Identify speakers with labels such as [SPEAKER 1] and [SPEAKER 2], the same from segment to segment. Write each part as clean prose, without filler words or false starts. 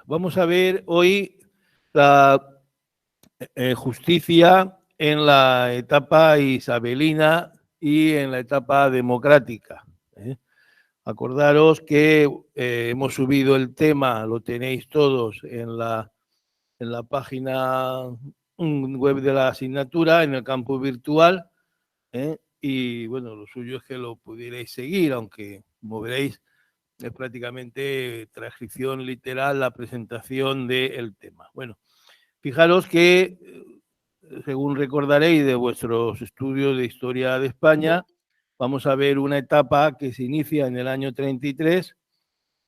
[SPEAKER 1] Vamos a ver hoy la justicia en la etapa isabelina y en la etapa democrática. Acordaros que hemos subido el tema, lo tenéis todos en la página web de la asignatura, en el campo virtual, y bueno, lo suyo es que lo pudierais seguir, aunque como veréis es prácticamente transcripción literal la presentación del tema. Bueno, fijaros que, según recordaréis de vuestros estudios de historia de España, vamos a ver una etapa que se inicia en el año 33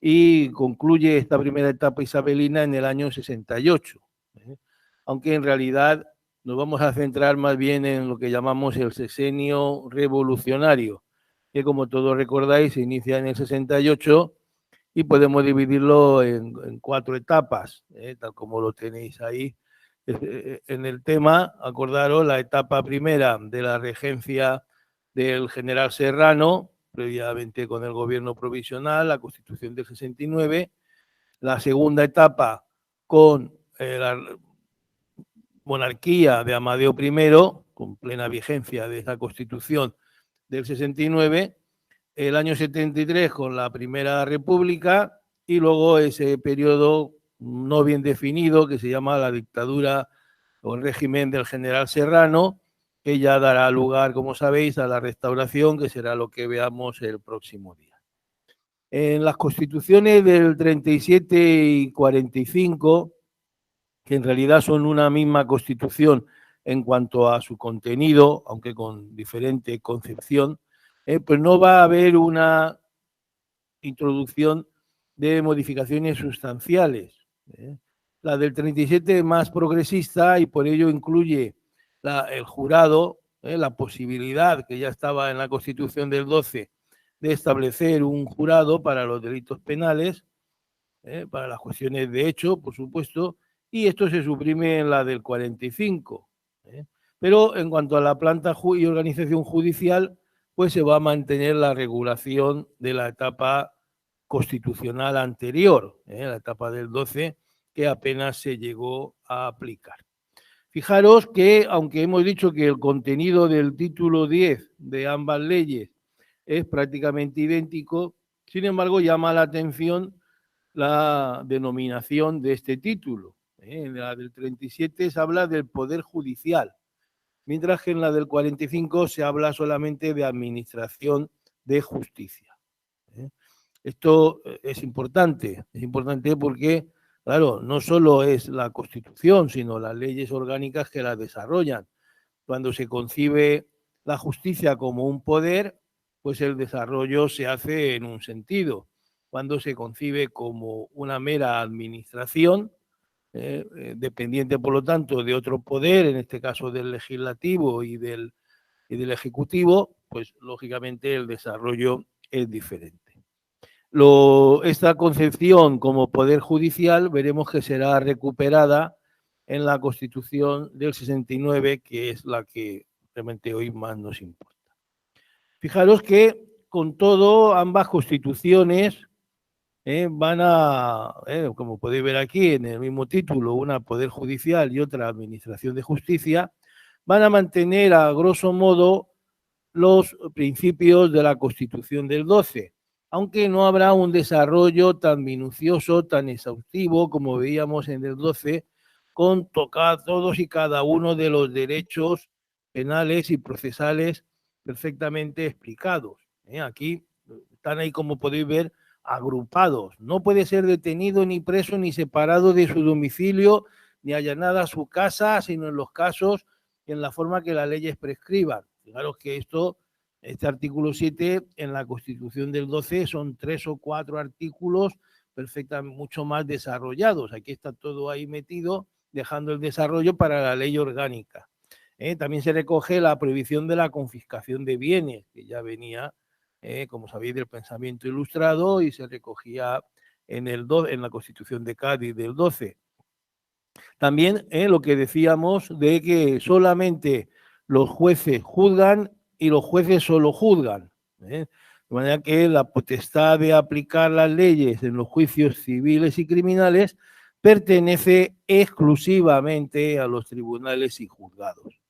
[SPEAKER 1] y concluye esta primera etapa isabelina en el año 68. Aunque en realidad nos vamos a centrar más bien en lo que llamamos el sexenio revolucionario, que como todos recordáis se inicia en el 68 y podemos dividirlo en 4 etapas, tal como lo tenéis ahí en el tema. Acordaros la etapa primera de la regencia del general Serrano, previamente con el gobierno provisional, la Constitución del 69, la segunda etapa con la monarquía de Amadeo I, con plena vigencia de esa Constitución del 69, el año 73 con la Primera República y luego ese periodo no bien definido que se llama la dictadura o el régimen del general Serrano, que ya dará lugar, como sabéis, a la restauración, que será lo que veamos el próximo día. En las constituciones del 37 y 45, que en realidad son una misma constitución en cuanto a su contenido, aunque con diferente concepción, pues no va a haber una introducción de modificaciones sustanciales. La del 37 es más progresista y por ello incluye el jurado, la posibilidad que ya estaba en la Constitución del 12 de establecer un jurado para los delitos penales, para las cuestiones de hecho, por supuesto, y esto se suprime en la del 45. Pero en cuanto a la planta y organización judicial, pues se va a mantener la regulación de la etapa constitucional anterior, la etapa del 12, que apenas se llegó a aplicar. Fijaros que, aunque hemos dicho que el contenido del título 10 de ambas leyes es prácticamente idéntico, sin embargo llama la atención la denominación de este título. En la del 37 se habla del Poder Judicial, mientras que en la del 45 se habla solamente de Administración de Justicia. Esto es importante porque, claro, no solo es la Constitución, sino las leyes orgánicas que la desarrollan. Cuando se concibe la justicia como un poder, pues el desarrollo se hace en un sentido. Cuando se concibe como una mera administración, dependiente, por lo tanto, de otro poder, en este caso del legislativo y del ejecutivo, pues lógicamente el desarrollo es diferente. Esta concepción como poder judicial veremos que será recuperada en la Constitución del 69, que es la que realmente hoy más nos importa. Fijaros que con todo ambas constituciones van a, como podéis ver aquí en el mismo título, una poder judicial y otra administración de justicia, van a mantener a grosso modo los principios de la Constitución del 12, aunque no habrá un desarrollo tan minucioso, tan exhaustivo como veíamos en el 12, con tocar todos y cada uno de los derechos penales y procesales perfectamente explicados. Aquí están ahí, como podéis ver, agrupados. No puede ser detenido ni preso ni separado de su domicilio ni allanada su casa, sino en los casos y en la forma que las leyes prescriban. Fijaros que este artículo 7 en la Constitución del 12 son 3 o 4 artículos perfectamente mucho más desarrollados. Aquí está todo ahí metido, dejando el desarrollo para la ley orgánica. También se recoge la prohibición de la confiscación de bienes, que ya venía, como sabéis, del pensamiento ilustrado y se recogía en la Constitución de Cádiz del 12. También lo que decíamos de que solamente los jueces juzgan y los jueces solo juzgan. De manera que la potestad de aplicar las leyes en los juicios civiles y criminales pertenece exclusivamente a los tribunales y juzgados.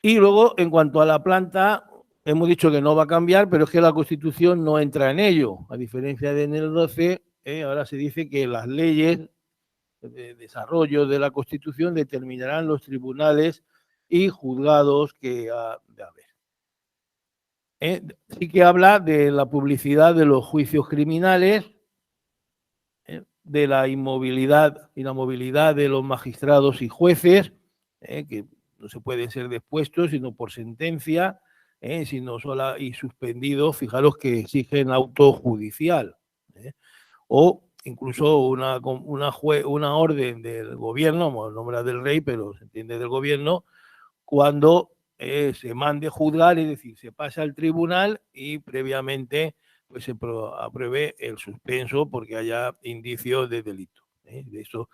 [SPEAKER 1] Y luego, en cuanto a la planta, hemos dicho que no va a cambiar, pero es que la Constitución no entra en ello. A diferencia de en el 12, ahora se dice que las leyes de desarrollo de la Constitución determinarán los tribunales y juzgados que ha de haber. Sí que habla de la publicidad de los juicios criminales, de la inmovilidad y la movilidad de los magistrados y jueces, que no se pueden ser depuestos sino por sentencia, sino sola y suspendidos, fijaros que exigen auto judicial, o incluso una orden del gobierno, bueno, nombra del rey, pero se entiende del gobierno, cuando se mande juzgar, es decir, se pasa al tribunal y previamente pues se apruebe el suspenso porque haya indicios de delito. De esos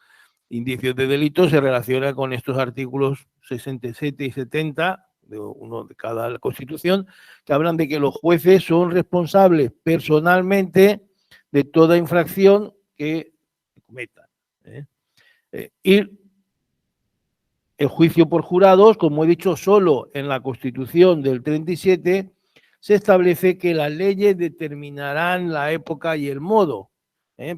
[SPEAKER 1] indicios de delito se relaciona con estos artículos 67 y 70, de uno de cada Constitución, que hablan de que los jueces son responsables personalmente de toda infracción que cometan. Y el juicio por jurados, como he dicho, solo en la Constitución del 37 se establece que las leyes determinarán la época y el modo,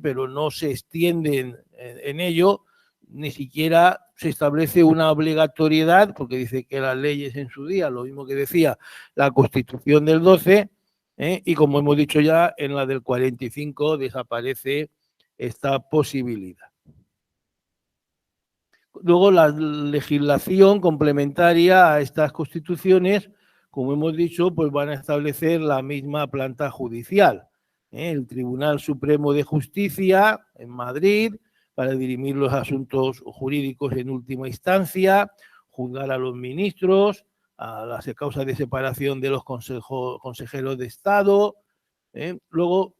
[SPEAKER 1] pero no se extienden en ello, ni siquiera se establece una obligatoriedad, porque dice que las leyes en su día, lo mismo que decía la Constitución del 12, y como hemos dicho ya, en la del 45 desaparece esta posibilidad. Luego, la legislación complementaria a estas constituciones, como hemos dicho, pues van a establecer la misma planta judicial. El Tribunal Supremo de Justicia en Madrid, para dirimir los asuntos jurídicos en última instancia, juzgar a los ministros, a las causas de separación de los consejeros de Estado. Luego,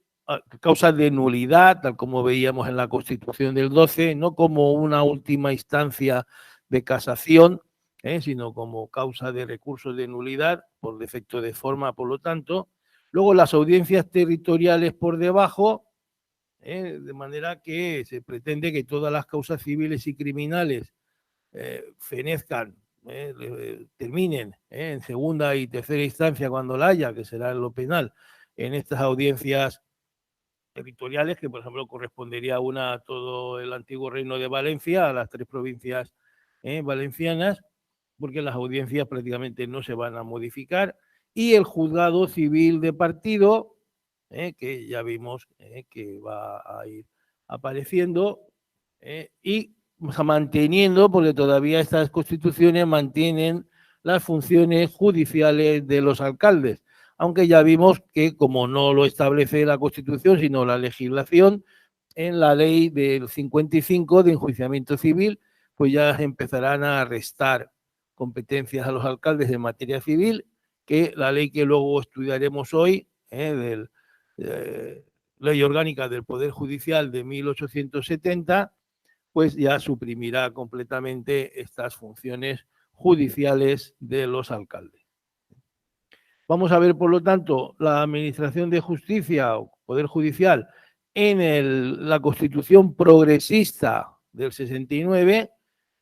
[SPEAKER 1] causas de nulidad, tal como veíamos en la Constitución del 12, no como una última instancia de casación, sino como causa de recursos de nulidad por defecto de forma, por lo tanto. Luego, las audiencias territoriales por debajo, de manera que se pretende que todas las causas civiles y criminales fenezcan, terminen en segunda y tercera instancia cuando la haya, que será en lo penal, en estas audiencias territoriales, que por ejemplo correspondería una a todo el antiguo reino de Valencia, a las 3 provincias valencianas, porque las audiencias prácticamente no se van a modificar, y el juzgado civil de partido, que ya vimos que va a ir apareciendo, y manteniendo, porque todavía estas constituciones mantienen las funciones judiciales de los alcaldes, aunque ya vimos que como no lo establece la Constitución, sino la legislación, en la ley del 55 de enjuiciamiento civil, pues ya empezarán a restar competencias a los alcaldes en materia civil, que la ley que luego estudiaremos hoy, Ley Orgánica del Poder Judicial de 1870, pues ya suprimirá completamente estas funciones judiciales de los alcaldes. Vamos a ver, por lo tanto, la Administración de Justicia o Poder Judicial en la Constitución progresista del 69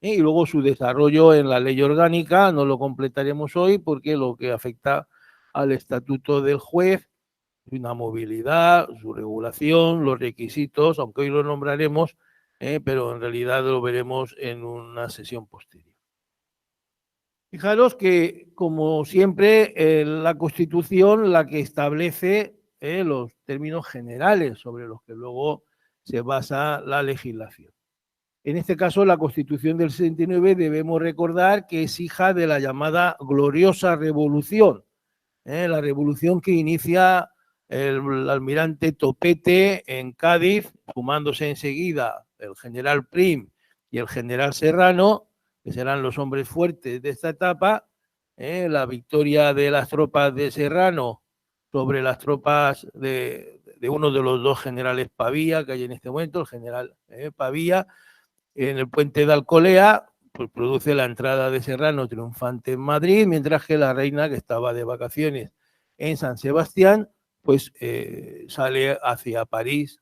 [SPEAKER 1] y luego su desarrollo en la Ley Orgánica. No lo completaremos hoy porque lo que afecta al Estatuto del Juez, su inamovilidad, su regulación, los requisitos, aunque hoy lo nombraremos, pero en realidad lo veremos en una sesión posterior. Fijaros que, como siempre, la Constitución la que establece los términos generales sobre los que luego se basa la legislación. En este caso, la Constitución del 69 debemos recordar que es hija de la llamada gloriosa revolución, la revolución que inicia el almirante Topete en Cádiz, sumándose enseguida el general Prim y el general Serrano, que serán los hombres fuertes de esta etapa, la victoria de las tropas de Serrano sobre las tropas de uno de los dos generales Pavía, que hay en este momento, el general Pavía, en el puente de Alcolea, pues produce la entrada de Serrano triunfante en Madrid, mientras que la reina, que estaba de vacaciones en San Sebastián, pues sale hacia París,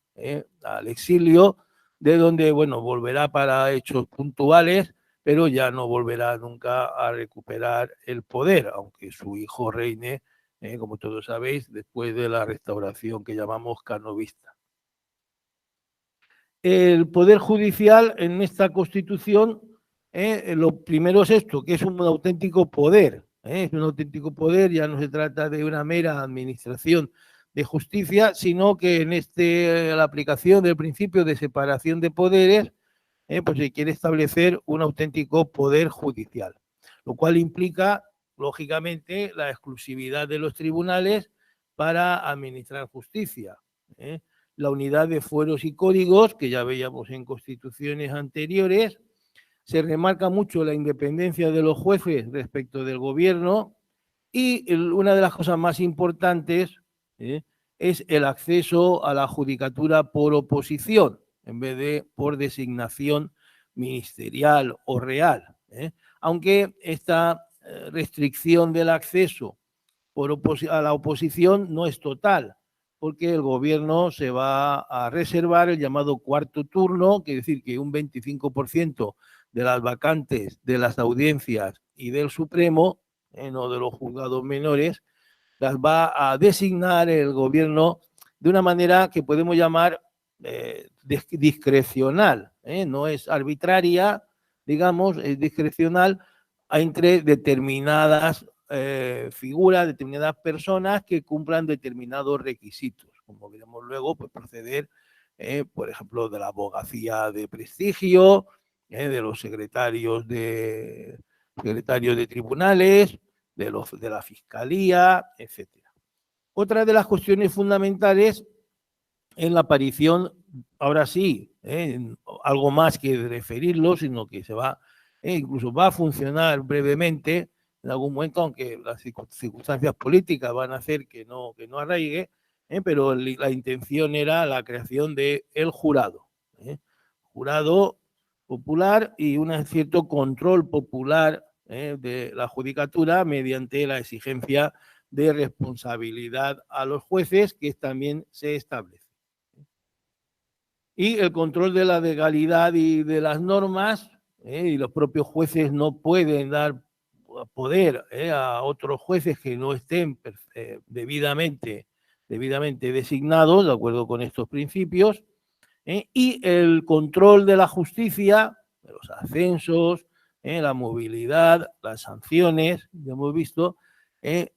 [SPEAKER 1] al exilio, de donde, bueno, volverá para hechos puntuales, pero ya no volverá nunca a recuperar el poder, aunque su hijo reine, como todos sabéis, después de la restauración que llamamos canovista. El Poder Judicial en esta Constitución, lo primero es esto, que es un auténtico poder, es un auténtico poder, ya no se trata de una mera administración de justicia, sino que en la aplicación del principio de separación de poderes, pues se quiere establecer un auténtico poder judicial, lo cual implica, lógicamente, la exclusividad de los tribunales para administrar justicia. La unidad de fueros y códigos, que ya veíamos en constituciones anteriores. Se remarca mucho la independencia de los jueces respecto del gobierno y una de las cosas más importantes es el acceso a la judicatura por oposición en vez de por designación ministerial o real. Aunque esta restricción del acceso a la oposición no es total, porque el gobierno se va a reservar el llamado cuarto turno, que es decir, que un 25% de las vacantes de las audiencias y del Supremo, no de los juzgados menores, las va a designar el gobierno de una manera que podemos llamar discrecional, no es arbitraria, digamos, es discrecional entre determinadas figuras, determinadas personas que cumplan determinados requisitos, como veremos luego, pues proceder, por ejemplo, de la abogacía de prestigio, de los secretarios de tribunales, de la fiscalía, etcétera. Otra de las cuestiones fundamentales es la aparición, ahora sí, algo más que referirlo, sino que se va, incluso va a funcionar brevemente en algún momento, aunque las circunstancias políticas van a hacer que no arraigue, pero la intención era la creación del jurado. Jurado popular y un cierto control popular de la judicatura mediante la exigencia de responsabilidad a los jueces, que también se establece. Y el control de la legalidad y de las normas, y los propios jueces no pueden dar poder a otros jueces que no estén debidamente designados, de acuerdo con estos principios, y el control de la justicia, de los ascensos, la movilidad, las sanciones, ya hemos visto.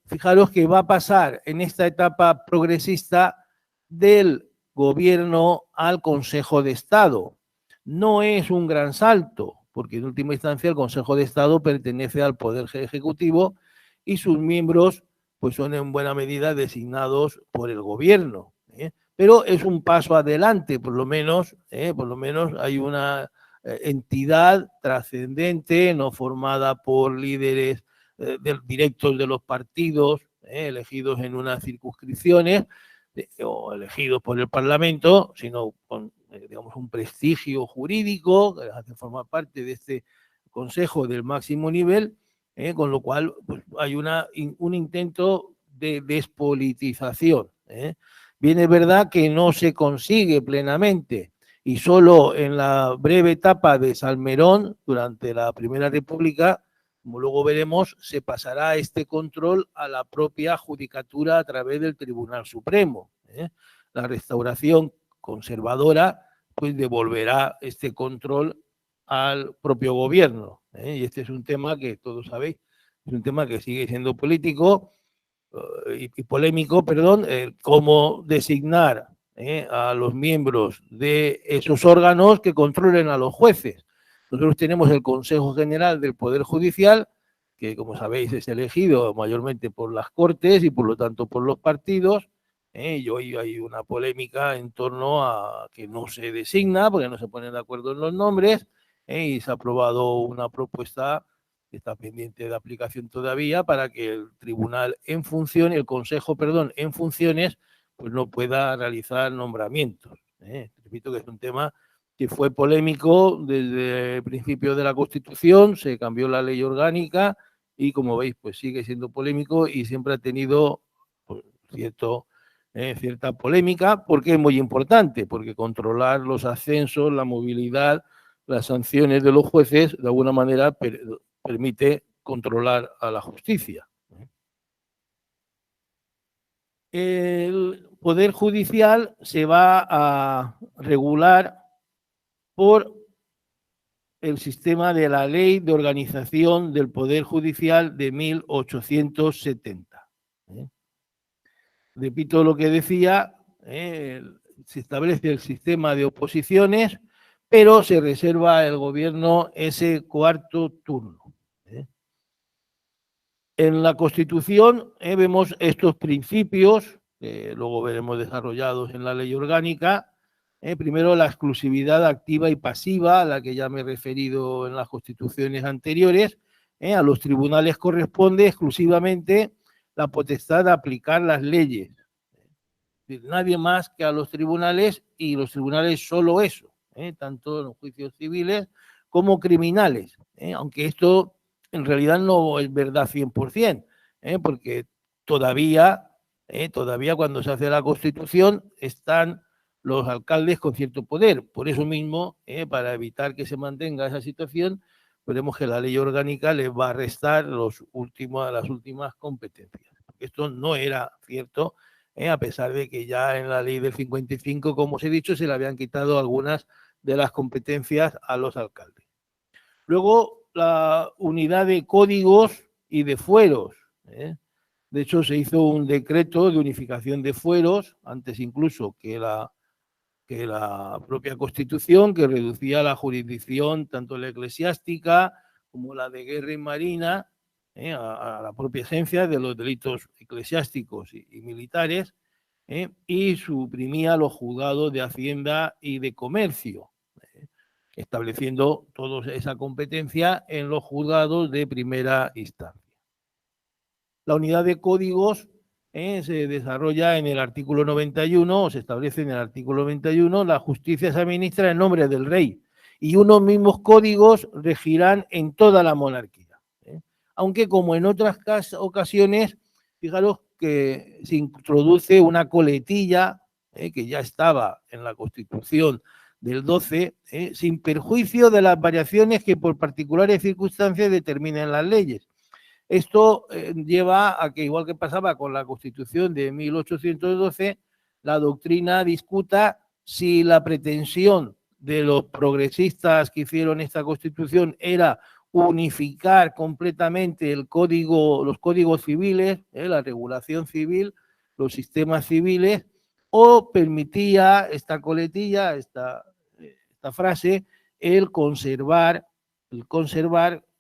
[SPEAKER 1] Fijaros que va a pasar en esta etapa progresista del gobierno al Consejo de Estado. No es un gran salto, porque en última instancia el Consejo de Estado pertenece al Poder Ejecutivo y sus miembros pues son en buena medida designados por el gobierno. Pero es un paso adelante, por lo menos hay una entidad trascendente, no formada por líderes directos de los partidos, elegidos en unas circunscripciones o elegidos por el Parlamento, sino con digamos, un prestigio jurídico que hace formar parte de este Consejo del máximo nivel, con lo cual pues, hay un intento de despolitización. Bien, es verdad que no se consigue plenamente y solo en la breve etapa de Salmerón, durante la Primera República, como luego veremos, se pasará este control a la propia judicatura a través del Tribunal Supremo. La restauración conservadora pues devolverá este control al propio gobierno. Y este es un tema que todos sabéis, es un tema que sigue siendo político y polémico, perdón, cómo designar a los miembros de esos órganos que controlen a los jueces. Nosotros tenemos el Consejo General del Poder Judicial, que como sabéis es elegido mayormente por las Cortes y por lo tanto por los partidos, y hoy hay una polémica en torno a que no se designa, porque no se ponen de acuerdo en los nombres, y se ha aprobado una propuesta que está pendiente de aplicación todavía para que el tribunal en función, el Consejo, perdón, en funciones, pues no pueda realizar nombramientos. Repito que es un tema que fue polémico desde el principio de la Constitución, se cambió la ley orgánica y, como veis, pues sigue siendo polémico y siempre ha tenido pues, cierta polémica, porque es muy importante, porque controlar los ascensos, la movilidad, las sanciones de los jueces, de alguna manera permite controlar a la justicia. El Poder Judicial se va a regular por el sistema de la Ley de Organización del Poder Judicial de 1870. Repito lo que decía, se establece el sistema de oposiciones, pero se reserva al gobierno ese cuarto turno. En la Constitución vemos estos principios, luego veremos desarrollados en la ley orgánica. Primero, la exclusividad activa y pasiva, a la que ya me he referido en las constituciones anteriores. A los tribunales corresponde exclusivamente la potestad de aplicar las leyes. Nadie más que a los tribunales, y los tribunales solo eso, tanto en los juicios civiles como criminales. Aunque esto en realidad no es verdad 100%, porque todavía cuando se hace la Constitución están los alcaldes con cierto poder. Por eso mismo, para evitar que se mantenga esa situación, veremos que la ley orgánica les va a restar las últimas competencias. Esto no era cierto, a pesar de que ya en la ley del 55, como os he dicho, se le habían quitado algunas de las competencias a los alcaldes. Luego, la unidad de códigos y de fueros. De hecho, se hizo un decreto de unificación de fueros, antes incluso que la propia Constitución, que reducía la jurisdicción, tanto la eclesiástica como la de guerra y marina, a la propia esencia de los delitos eclesiásticos y militares, y suprimía los juzgados de Hacienda y de Comercio, estableciendo toda esa competencia en los juzgados de primera instancia. La unidad de códigos se desarrolla en el artículo 91, o se establece en el artículo 91, la justicia se administra en nombre del rey y unos mismos códigos regirán en toda la monarquía. Aunque, como en otras ocasiones, fijaros que se introduce una coletilla que ya estaba en la Constitución del 12, sin perjuicio de las variaciones que por particulares circunstancias determinen las leyes. Esto lleva a que, igual que pasaba con la Constitución de 1812, la doctrina discuta si la pretensión de los progresistas que hicieron esta Constitución era unificar completamente los códigos civiles, la regulación civil, los sistemas civiles, o permitía esta coletilla, esta frase, el conservar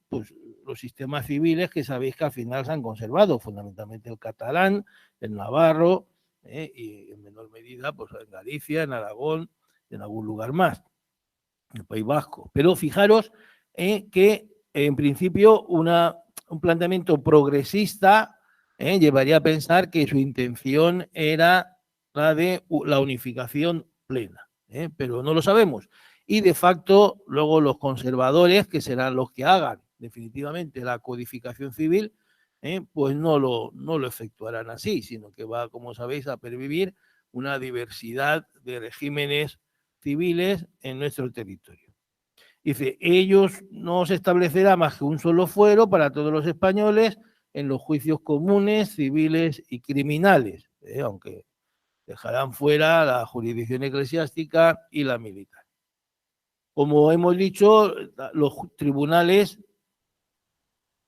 [SPEAKER 1] pues, los sistemas civiles que sabéis que al final se han conservado, fundamentalmente el catalán, el navarro, y en menor medida pues en Galicia, en Aragón, en algún lugar más, en el País Vasco. Pero fijaros que en principio un planteamiento progresista llevaría a pensar que su intención era la de la unificación plena, pero no lo sabemos. Y de facto, luego los conservadores, que serán los que hagan definitivamente la codificación civil, pues no lo efectuarán así, sino que va, como sabéis, a pervivir una diversidad de regímenes civiles en nuestro territorio. Dice, ellos no se establecerá más que un solo fuero para todos los españoles en los juicios comunes, civiles y criminales, aunque dejarán fuera la jurisdicción eclesiástica y la militar. Como hemos dicho, los tribunales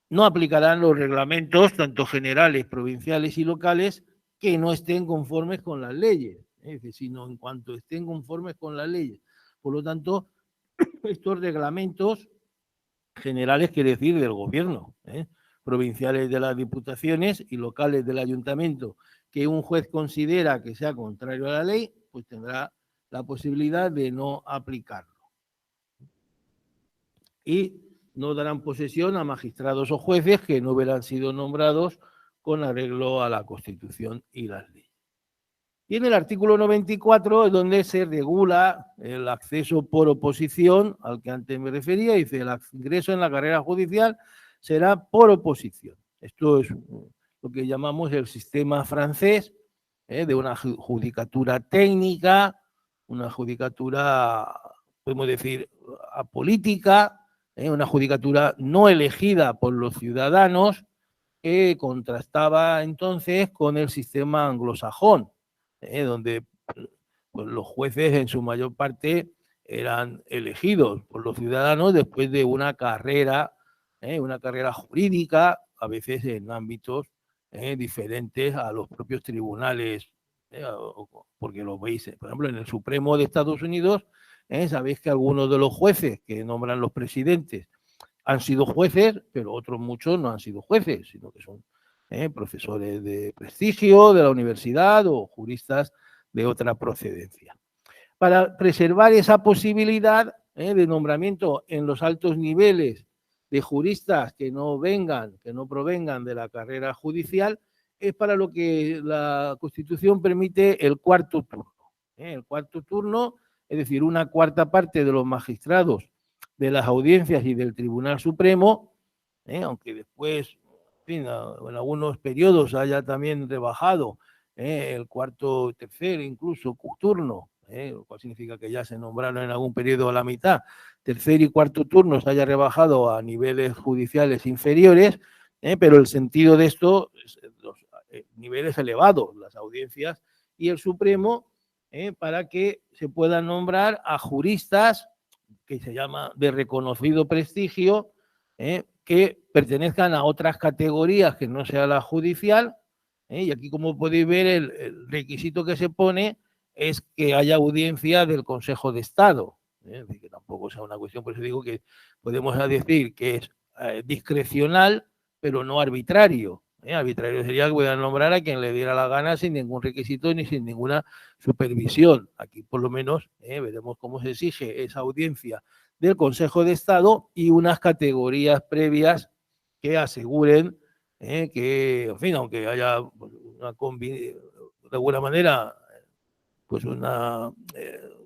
[SPEAKER 1] no aplicarán los reglamentos, tanto generales, provinciales y locales, que no estén conformes con las leyes, sino en cuanto estén conformes con las leyes. Por lo tanto, estos reglamentos generales, quiere decir del gobierno, provinciales de las diputaciones y locales del ayuntamiento, que un juez considera que sea contrario a la ley, pues tendrá la posibilidad de no aplicarlo. Y no darán posesión a magistrados o jueces que no hubieran sido nombrados con arreglo a la Constitución y las leyes. Y en el artículo 94 es donde se regula el acceso por oposición, al que antes me refería, dice el ingreso en la carrera judicial será por oposición. Esto es lo que llamamos el sistema francés, de una judicatura técnica, una judicatura, podemos decir, apolítica, una judicatura no elegida por los ciudadanos, que contrastaba entonces con el sistema anglosajón, donde pues, los jueces en su mayor parte eran elegidos por los ciudadanos después de una carrera jurídica, a veces en ámbitos diferentes a los propios tribunales, porque lo veis, por ejemplo, en el Supremo de Estados Unidos, sabéis que algunos de los jueces que nombran los presidentes han sido jueces, pero otros muchos no han sido jueces, sino que son profesores de prestigio de la universidad o juristas de otra procedencia. Para preservar esa posibilidad de nombramiento en los altos niveles de juristas que no provengan de la carrera judicial, es para lo que la Constitución permite el cuarto turno. El cuarto turno, es decir, una cuarta parte de los magistrados de las audiencias y del Tribunal Supremo, aunque después, en algunos periodos haya también rebajado el cuarto, tercer, incluso turno, lo cual significa que ya se nombraron en algún periodo a la mitad, tercer y cuarto turno se haya rebajado a niveles judiciales inferiores, pero el sentido de esto es los niveles elevados, las audiencias y el Supremo, para que se puedan nombrar a juristas que se llama de reconocido prestigio, que pertenezcan a otras categorías que no sea la judicial, y aquí, como podéis ver, el requisito que se pone es que haya audiencia del Consejo de Estado, que tampoco sea una cuestión, por eso digo que podemos decir que es discrecional, pero no arbitrario. Arbitrario sería que puedan nombrar a quien le diera la gana sin ningún requisito ni sin ninguna supervisión. Aquí, por lo menos, veremos cómo se exige esa audiencia del Consejo de Estado y unas categorías previas que aseguren que, en fin, aunque haya una de alguna manera, pues una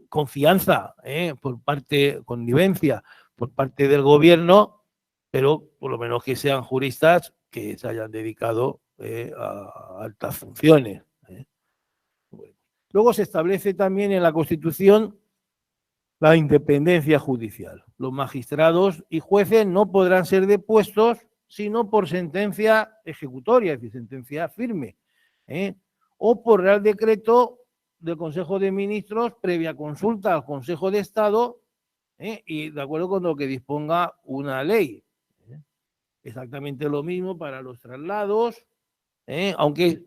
[SPEAKER 1] confianza por parte, connivencia por parte del gobierno, pero por lo menos que sean juristas que se hayan dedicado a altas funciones. Bueno. Luego se establece también en la Constitución la independencia judicial. Los magistrados y jueces no podrán ser depuestos sino por sentencia ejecutoria, es decir, sentencia firme, o por real decreto del Consejo de Ministros previa consulta al Consejo de Estado y de acuerdo con lo que disponga una ley. Exactamente lo mismo para los traslados, aunque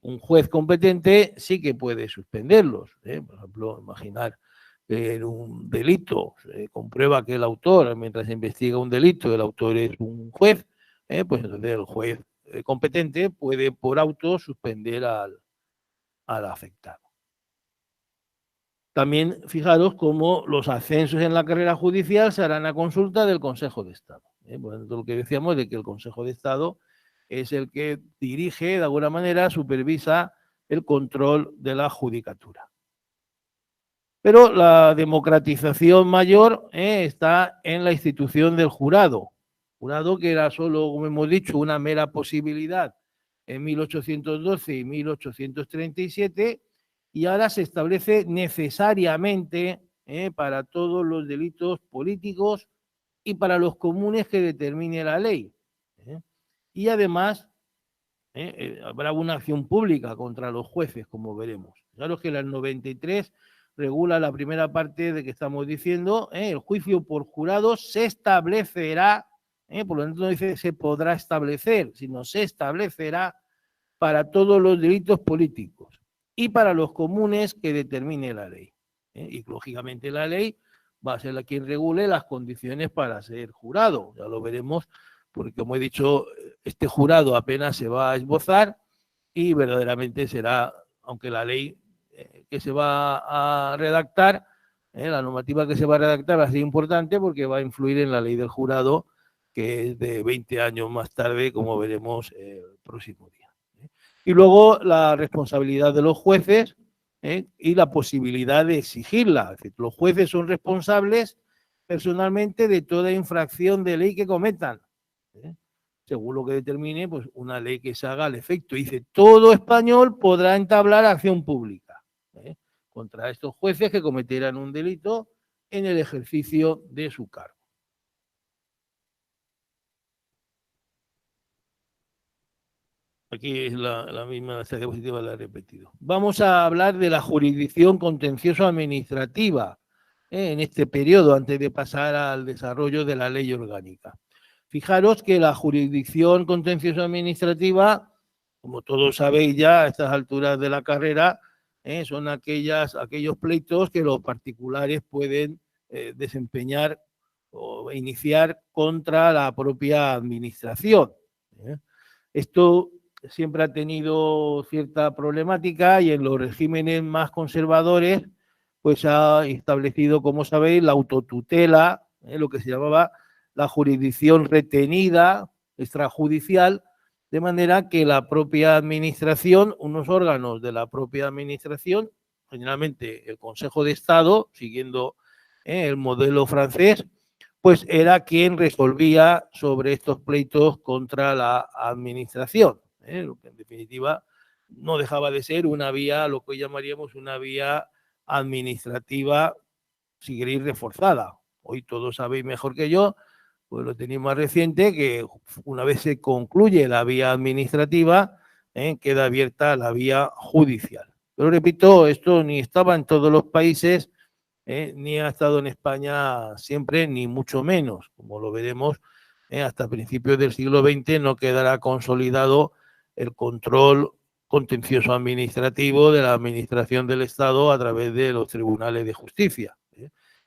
[SPEAKER 1] un juez competente sí que puede suspenderlos. Por ejemplo, imaginar que en un delito se comprueba que el autor, mientras se investiga un delito, el autor es un juez, pues entonces el juez competente puede por auto suspender al afectado. También fijaros cómo los ascensos en la carrera judicial se harán a consulta del Consejo de Estado. Por lo que decíamos de que el Consejo de Estado es el que dirige, de alguna manera, supervisa el control de la judicatura. Pero la democratización mayor está en la institución del jurado. Jurado que era solo, como hemos dicho, una mera posibilidad en 1812 y 1837, y ahora se establece necesariamente para todos los delitos políticos y para los comunes que determine la ley. Y además habrá una acción pública contra los jueces, como veremos. Claro que la 93 regula la primera parte de que estamos diciendo, el juicio por jurado se establecerá, por lo tanto no dice se podrá establecer, sino se establecerá para todos los delitos políticos y para los comunes que determine la ley. Y lógicamente la ley va a ser la quien regule las condiciones para ser jurado, ya lo veremos, porque como he dicho, este jurado apenas se va a esbozar y verdaderamente será, aunque la ley que se va a redactar, la normativa que se va a redactar va a ser importante porque va a influir en la ley del jurado, que es de 20 años más tarde, como veremos el próximo día. Y luego la responsabilidad de los jueces, y la posibilidad de exigirla. Es decir, los jueces son responsables personalmente de toda infracción de ley que cometan, según lo que determine pues, una ley que se haga al efecto. Dice, todo español podrá entablar acción pública contra estos jueces que cometieran un delito en el ejercicio de su cargo. Aquí es la misma diapositiva, la he repetido. Vamos a hablar de la jurisdicción contencioso-administrativa en este periodo, antes de pasar al desarrollo de la ley orgánica. Fijaros que la jurisdicción contencioso-administrativa, como todos sabéis ya a estas alturas de la carrera, son aquellos pleitos que los particulares pueden desempeñar o iniciar contra la propia administración. Esto siempre ha tenido cierta problemática y en los regímenes más conservadores pues ha establecido, como sabéis, la autotutela, lo que se llamaba la jurisdicción retenida extrajudicial, de manera que la propia administración, unos órganos de la propia administración, generalmente el Consejo de Estado, siguiendo el modelo francés, pues era quien resolvía sobre estos pleitos contra la administración, lo que en definitiva no dejaba de ser una vía, lo que hoy llamaríamos una vía administrativa, si queréis, reforzada. Hoy todos sabéis mejor que yo, pues lo tenéis más reciente, que una vez se concluye la vía administrativa, queda abierta la vía judicial. Pero repito, esto ni estaba en todos los países, ni ha estado en España siempre, ni mucho menos. Como lo veremos, hasta principios del siglo XX no quedará consolidado el control contencioso administrativo de la administración del Estado a través de los tribunales de justicia.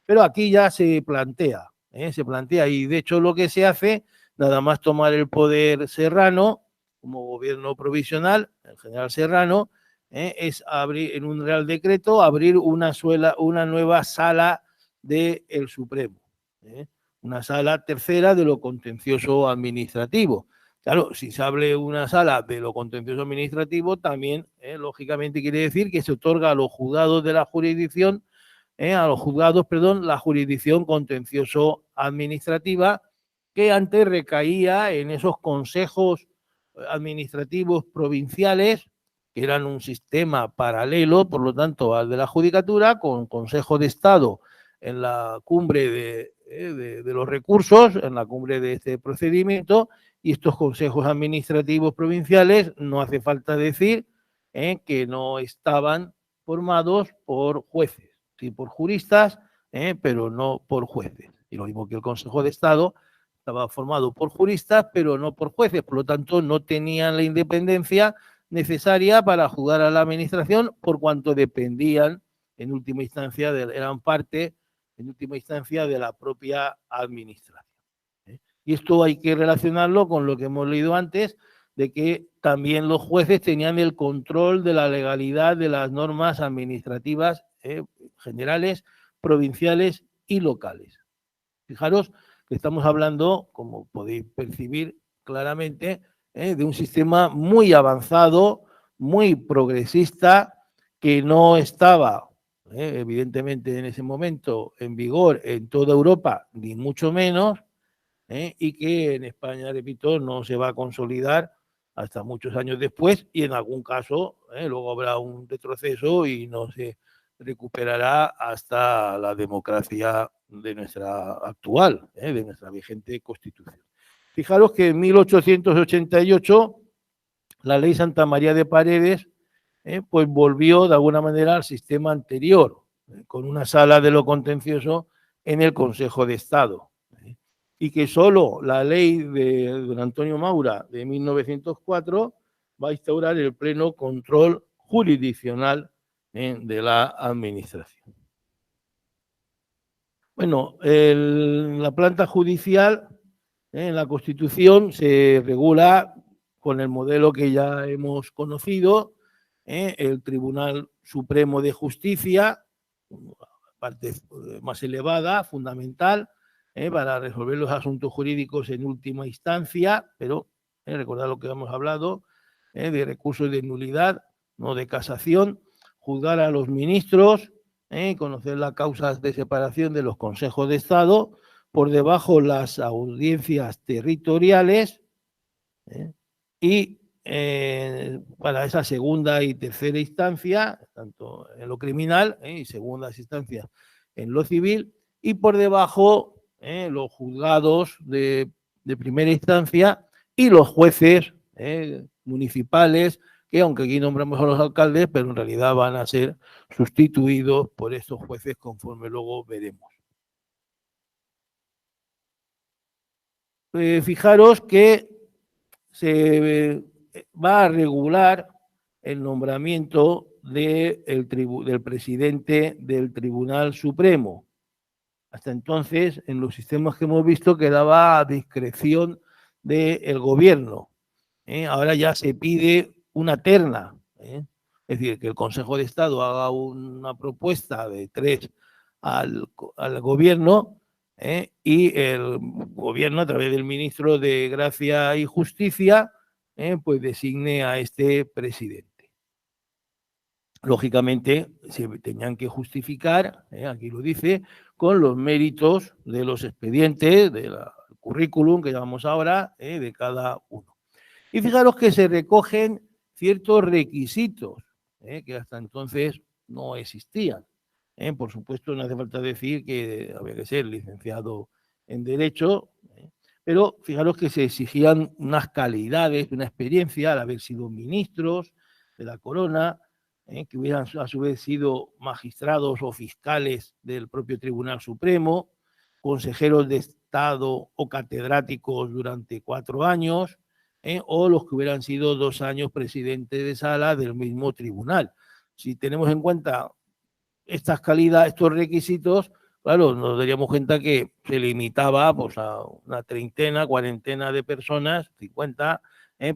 [SPEAKER 1] Pero aquí ya se plantea, y de hecho lo que se hace, nada más tomar el poder Serrano como gobierno provisional, el general Serrano, es abrir en un real decreto, abrir una nueva sala del Supremo, una sala tercera de lo contencioso administrativo. Claro, si se abre una sala de lo contencioso administrativo, también, lógicamente, quiere decir que se otorga a los juzgados de la jurisdicción, la jurisdicción contencioso administrativa, que antes recaía en esos consejos administrativos provinciales, que eran un sistema paralelo, por lo tanto, al de la judicatura, con Consejo de Estado en la cumbre de los recursos, en la cumbre de este procedimiento, y estos consejos administrativos provinciales, no hace falta decir que no estaban formados por jueces, sí por juristas, pero no por jueces. Y lo mismo que el Consejo de Estado estaba formado por juristas, pero no por jueces, por lo tanto no tenían la independencia necesaria para juzgar a la administración, por cuanto dependían en última instancia, eran parte en última instancia de la propia administración. Y esto hay que relacionarlo con lo que hemos leído antes, de que también los jueces tenían el control de la legalidad de las normas administrativas generales, provinciales y locales. Fijaros que estamos hablando, como podéis percibir claramente, de un sistema muy avanzado, muy progresista, que no estaba, evidentemente en ese momento, en vigor en toda Europa, ni mucho menos, y que en España, repito, no se va a consolidar hasta muchos años después, y en algún caso luego habrá un retroceso y no se recuperará hasta la democracia de nuestra actual, de nuestra vigente Constitución. Fijaros que en 1888 la ley Santa María de Paredes pues volvió de alguna manera al sistema anterior, con una sala de lo contencioso en el Consejo de Estado. Y que solo la ley de don Antonio Maura de 1904 va a instaurar el pleno control jurisdiccional de la administración. Bueno, la planta judicial en la Constitución se regula con el modelo que ya hemos conocido, el Tribunal Supremo de Justicia, la parte más elevada, fundamental, para resolver los asuntos jurídicos en última instancia, pero recordad lo que hemos hablado, de recursos de nulidad, no de casación, juzgar a los ministros, conocer las causas de separación de los consejos de Estado, por debajo las audiencias territoriales, y para esa segunda y tercera instancia, tanto en lo criminal y segundas instancias en lo civil, y por debajo los juzgados de primera instancia y los jueces municipales, que aunque aquí nombramos a los alcaldes, pero en realidad van a ser sustituidos por estos jueces conforme luego veremos. Fijaros que se va a regular el nombramiento del presidente del Tribunal Supremo. Hasta entonces, en los sistemas que hemos visto, quedaba a discreción del gobierno. Ahora ya se pide una terna. Es decir, que el Consejo de Estado haga una propuesta de 3 al gobierno, y el gobierno, a través del ministro de Gracia y Justicia, pues designe a este presidente. Lógicamente, se tenían que justificar, aquí lo dice, con los méritos de los expedientes, del currículum que llamamos ahora, de cada uno. Y fijaros que se recogen ciertos requisitos que hasta entonces no existían. Por supuesto, no hace falta decir que había que ser licenciado en Derecho, pero fijaros que se exigían unas calidades, una experiencia al haber sido ministros de la corona, que hubieran a su vez sido magistrados o fiscales del propio Tribunal Supremo, consejeros de Estado o catedráticos durante 4 años, o los que hubieran sido 2 años presidente de sala del mismo tribunal. Si tenemos en cuenta estas calidades, estos requisitos, claro, nos daríamos cuenta que se limitaba pues, a una treintena, cuarentena de personas, 50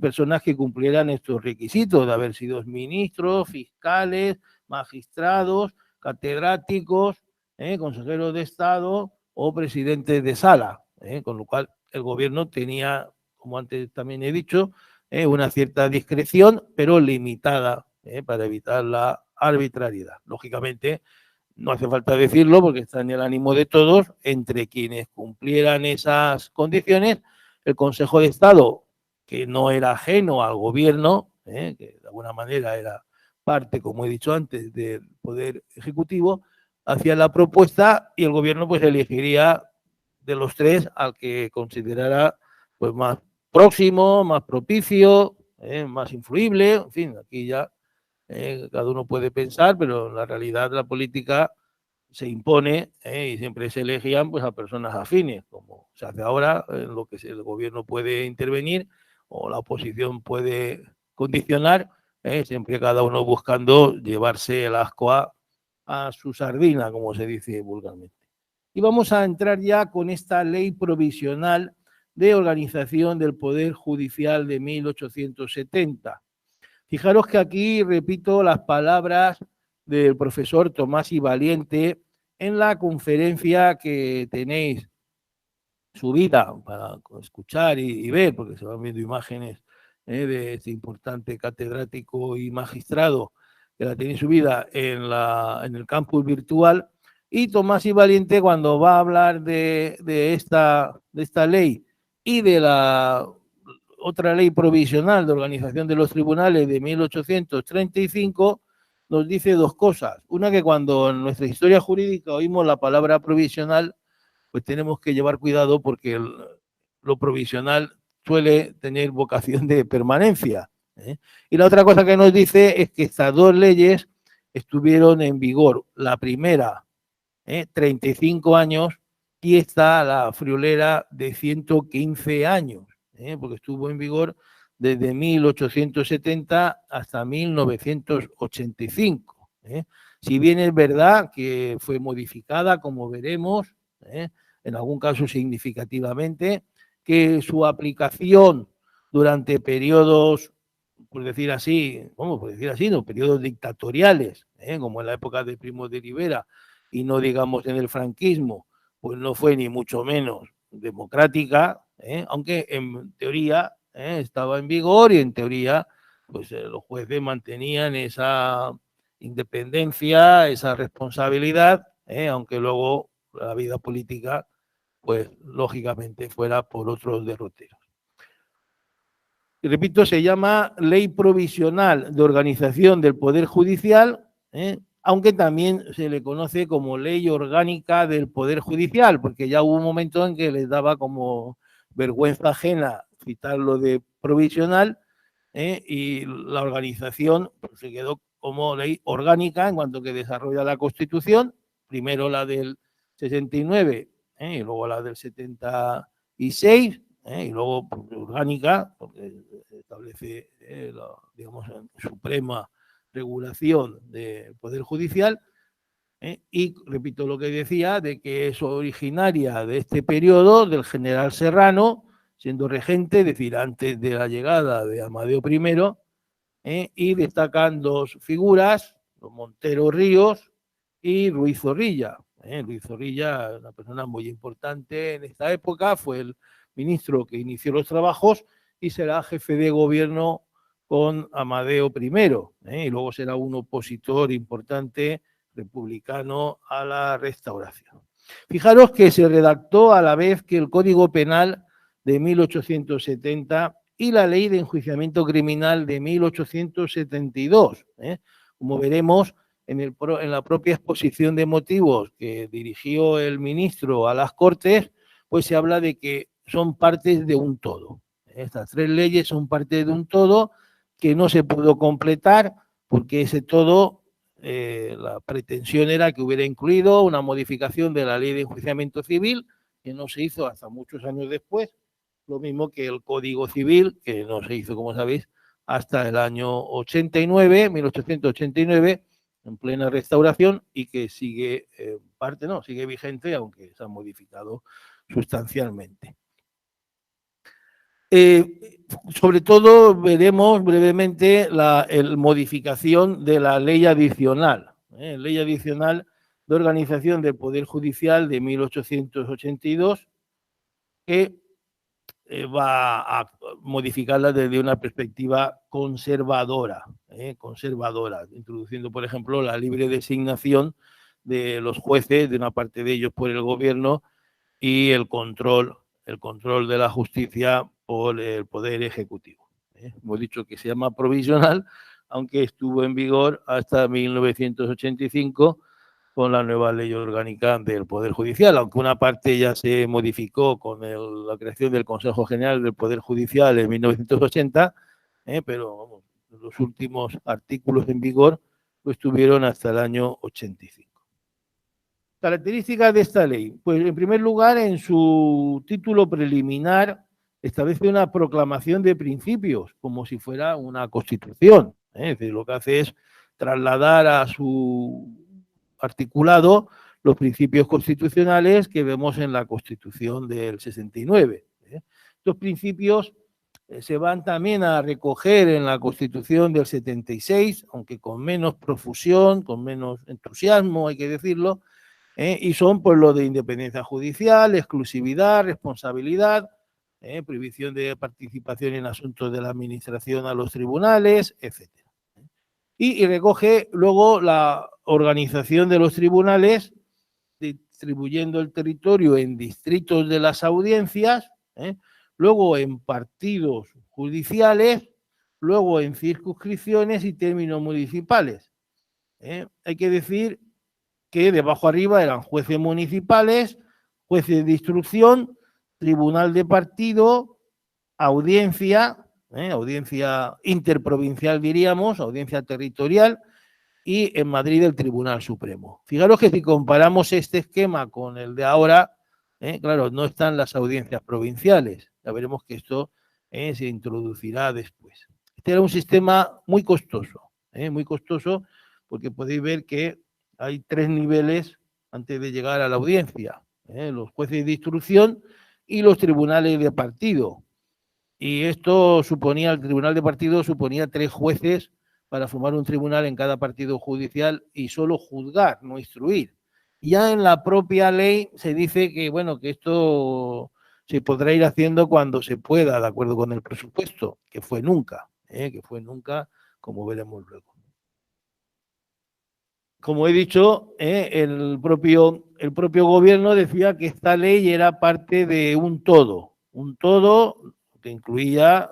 [SPEAKER 1] personas que cumplieran estos requisitos de haber sido ministros, fiscales, magistrados, catedráticos, consejeros de Estado o presidentes de sala, con lo cual el gobierno tenía, como antes también he dicho, una cierta discreción, pero limitada, para evitar la arbitrariedad. Lógicamente, no hace falta decirlo porque está en el ánimo de todos, entre quienes cumplieran esas condiciones, el Consejo de Estado, que no era ajeno al gobierno, que de alguna manera era parte, como he dicho antes, del Poder Ejecutivo, hacía la propuesta y el gobierno pues elegiría de los 3 al que considerara pues más próximo, más propicio, más influible, en fin, aquí ya cada uno puede pensar, pero en la realidad la política se impone y siempre se elegían pues, a personas afines, como se hace ahora, en lo que el gobierno puede intervenir o la oposición puede condicionar, siempre cada uno buscando llevarse el asco a su sardina, como se dice vulgarmente. Y vamos a entrar ya con esta ley provisional de organización del Poder Judicial de 1870. Fijaros que aquí repito las palabras del profesor Tomás y Valiente en la conferencia que tenéis subida para escuchar y ver, porque se van viendo imágenes de este importante catedrático y magistrado que la tenéis subida en el campus virtual. Y Tomás y Valiente, cuando va a hablar de esta ley y de la otra ley provisional de organización de los tribunales de 1835, nos dice 2 cosas. Una, que cuando en nuestra historia jurídica oímos la palabra provisional, pues tenemos que llevar cuidado porque lo provisional suele tener vocación de permanencia. Y la otra cosa que nos dice es que estas 2 leyes estuvieron en vigor. La primera, 35 años, y esta, la friolera, de 115 años. Porque estuvo en vigor desde 1870 hasta 1985. Si bien es verdad que fue modificada, como veremos, en algún caso significativamente, que su aplicación durante periodos, por decir así, no, periodos dictatoriales, como en la época de Primo de Rivera y no digamos en el franquismo, pues no fue ni mucho menos democrática, aunque en teoría estaba en vigor y en teoría pues los jueces mantenían esa independencia, esa responsabilidad, aunque luego la vida política, pues lógicamente fuera por otros derroteros. Y repito, se llama Ley Provisional de Organización del Poder Judicial, aunque también se le conoce como Ley Orgánica del Poder Judicial, porque ya hubo un momento en que les daba como vergüenza ajena citarlo de provisional, y la organización pues, se quedó como ley orgánica en cuanto que desarrolla la Constitución, primero la del 69 y luego la del 76, y luego pues, orgánica, porque establece la, digamos, suprema regulación del Poder Judicial, y repito lo que decía, de que es originaria de este periodo del general Serrano, siendo regente, es decir, antes de la llegada de Amadeo I, y destacan dos figuras, Montero Ríos y Ruiz Zorrilla. Ruiz Zorrilla, una persona muy importante en esta época, fue el ministro que inició los trabajos y será jefe de gobierno con Amadeo I, y luego será un opositor importante republicano a la Restauración. Fijaros que se redactó a la vez que el Código Penal de 1870 y la Ley de Enjuiciamiento Criminal de 1872. Como veremos en la propia exposición de motivos que dirigió el ministro a las Cortes, pues se habla de que son partes de un todo. Estas tres leyes son parte de un todo que no se pudo completar porque ese todo, la pretensión era que hubiera incluido una modificación de la Ley de Enjuiciamiento Civil, que no se hizo hasta muchos años después, lo mismo que el Código Civil, que no se hizo, como sabéis, hasta el año 89, 1889, en plena restauración, y que sigue sigue vigente, aunque se ha modificado sustancialmente. Sobre todo veremos brevemente la modificación de la ley adicional, ley adicional de organización del Poder Judicial de 1882, que va a modificarla desde una perspectiva conservadora, introduciendo, por ejemplo, la libre designación de los jueces, de una parte de ellos por el gobierno, y el control de la justicia por el Poder Ejecutivo. Hemos dicho que se llama provisional, aunque estuvo en vigor hasta 1985 con la nueva ley orgánica del Poder Judicial, aunque una parte ya se modificó con la creación del Consejo General del Poder Judicial en 1980, pero vamos, los últimos artículos en vigor lo estuvieron hasta el año 85. Características de esta ley. Pues en primer lugar, en su título preliminar establece una proclamación de principios, como si fuera una constitución. Es decir, lo que hace es trasladar a su articulado los principios constitucionales que vemos en la Constitución del 69. Estos principios se van también a recoger en la Constitución del 76, aunque con menos profusión, con menos entusiasmo, hay que decirlo, y son pues lo de independencia judicial, exclusividad, responsabilidad, prohibición de participación en asuntos de la administración a los tribunales, etc. Y recoge luego la organización de los tribunales, distribuyendo el territorio en distritos de las audiencias, luego en partidos judiciales, luego en circunscripciones y términos municipales. Hay que decir que de abajo arriba eran jueces municipales, jueces de instrucción, tribunal de partido, audiencia, audiencia interprovincial diríamos, audiencia territorial, y en Madrid el Tribunal Supremo. Fijaros que si comparamos este esquema con el de ahora, claro, no están las audiencias provinciales. Ya veremos que esto se introducirá después. Este era un sistema muy costoso porque podéis ver que hay 3 niveles antes de llegar a la audiencia, los jueces de instrucción y los tribunales de partido. Y esto suponía, el tribunal de partido suponía 3 jueces para formar un tribunal en cada partido judicial y solo juzgar, no instruir. Ya en la propia ley se dice que, bueno, que esto se podrá ir haciendo cuando se pueda, de acuerdo con el presupuesto, que fue nunca, como veremos luego. como he dicho, el propio gobierno decía que esta ley era parte de un todo que incluía,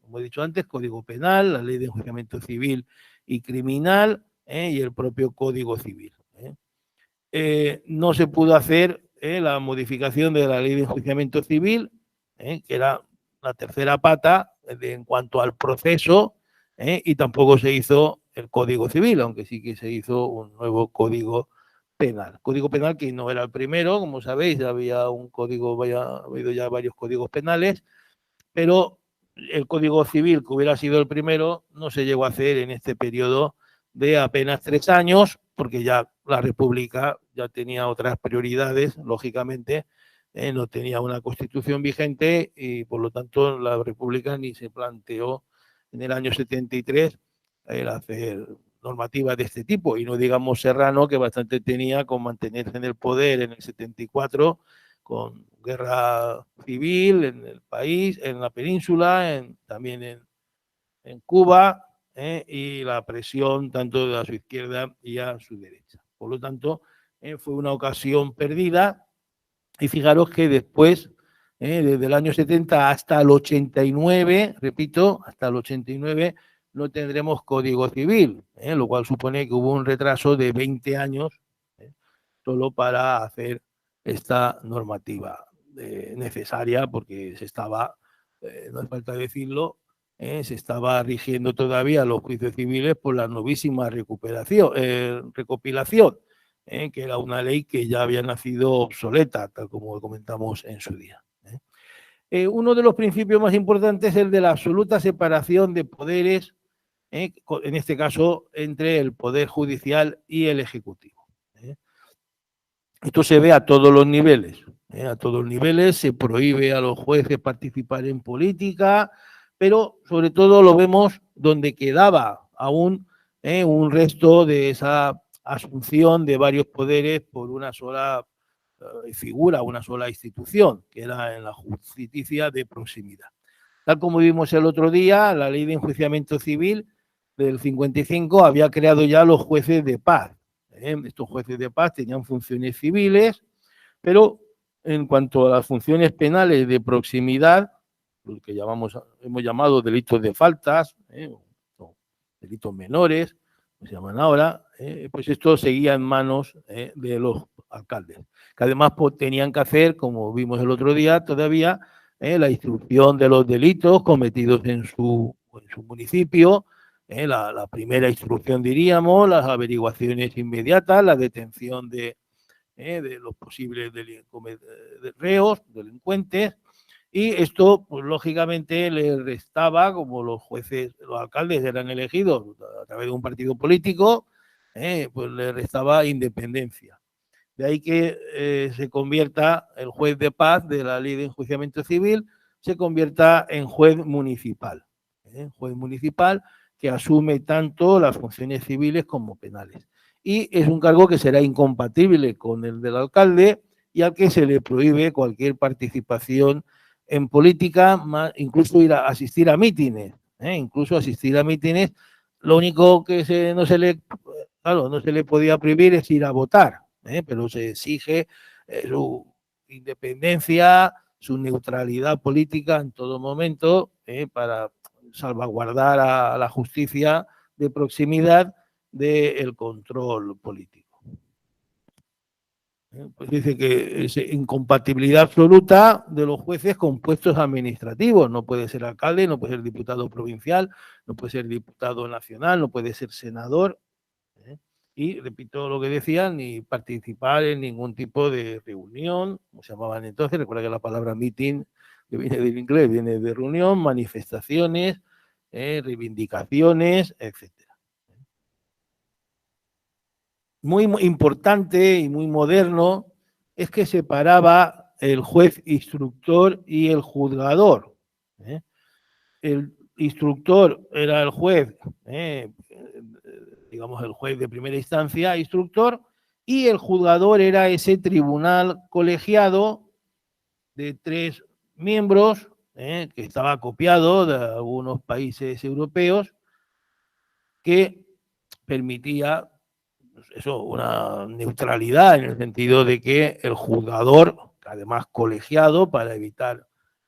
[SPEAKER 1] como he dicho antes, Código Penal, la Ley de Enjuiciamiento Civil y Criminal, y el propio Código Civil. No se pudo hacer la modificación de la Ley de Enjuiciamiento Civil, que era la tercera pata en cuanto al proceso, y tampoco se hizo el Código Civil, aunque sí que se hizo un nuevo Código Penal. Código Penal que no era el primero, como sabéis, había un código, ha habido ya varios códigos penales, pero el Código Civil, que hubiera sido el primero, no se llegó a hacer en este periodo de apenas 3 años, porque ya la República ya tenía otras prioridades, lógicamente, no tenía una constitución vigente y por lo tanto la República ni se planteó en el año 73 el hacer normativas de este tipo. Y no digamos Serrano, que bastante tenía con mantenerse en el poder en el 74, con guerra civil en el país, en la península, también en Cuba, y la presión tanto de a su izquierda y a su derecha. Por lo tanto, fue una ocasión perdida y fijaros que después, desde el año 70 hasta el 89, repito, hasta el 89, no tendremos Código Civil, lo cual supone que hubo un retraso de 20 años solo para hacer esta normativa necesaria, porque se estaba, no hace falta decirlo, se estaba rigiendo todavía los juicios civiles por la novísima recopilación, que era una ley que ya había nacido obsoleta, tal como comentamos en su día. Uno de los principios más importantes es el de la absoluta separación de poderes, en este caso entre el Poder Judicial y el Ejecutivo. Esto se ve a todos los niveles. A todos los niveles se prohíbe a los jueces participar en política, pero sobre todo lo vemos donde quedaba aún un resto de esa asunción de varios poderes por una sola figura, una sola institución, que era en la justicia de proximidad. Tal como vimos el otro día, la Ley de Enjuiciamiento Civil del 55 había creado ya los jueces de paz. Estos jueces de paz tenían funciones civiles, pero en cuanto a las funciones penales de proximidad, lo que hemos llamado delitos de faltas, o delitos menores, como se llaman ahora, pues esto seguía en manos de los alcaldes, que además tenían que hacer, como vimos el otro día todavía, la instrucción de los delitos cometidos en su municipio, la primera instrucción, diríamos, las averiguaciones inmediatas, la detención de los posibles reos, delincuentes, y esto, pues lógicamente, le restaba, como los jueces, los alcaldes eran elegidos a través de un partido político, pues le restaba independencia. De ahí que se convierta el juez de paz de la Ley de Enjuiciamiento Civil, se convierta en juez municipal. Juez municipal que asume tanto las funciones civiles como penales. Y es un cargo que será incompatible con el del alcalde y al que se le prohíbe cualquier participación en política, incluso ir a asistir a mítines. Incluso asistir a mítines, lo único que no se le podía prohibir es ir a votar, pero se exige su independencia, su neutralidad política en todo momento, para salvaguardar a la justicia de proximidad del control político. Pues dice que es incompatibilidad absoluta de los jueces con puestos administrativos. No puede ser alcalde, no puede ser diputado provincial, no puede ser diputado nacional, no puede ser senador. Y repito lo que decía, ni participar en ningún tipo de reunión, como se llamaban entonces. Recuerda que la palabra meeting, que viene del inglés, viene de reunión, manifestaciones, reivindicaciones, etcétera. Muy importante y muy moderno es que separaba el juez instructor y el juzgador. El instructor era el juez, digamos el juez de primera instancia, instructor, y el juzgador era ese tribunal colegiado de 3 miembros, que estaba copiado de algunos países europeos, que permitía eso, una neutralidad en el sentido de que el juzgador, además colegiado para evitar,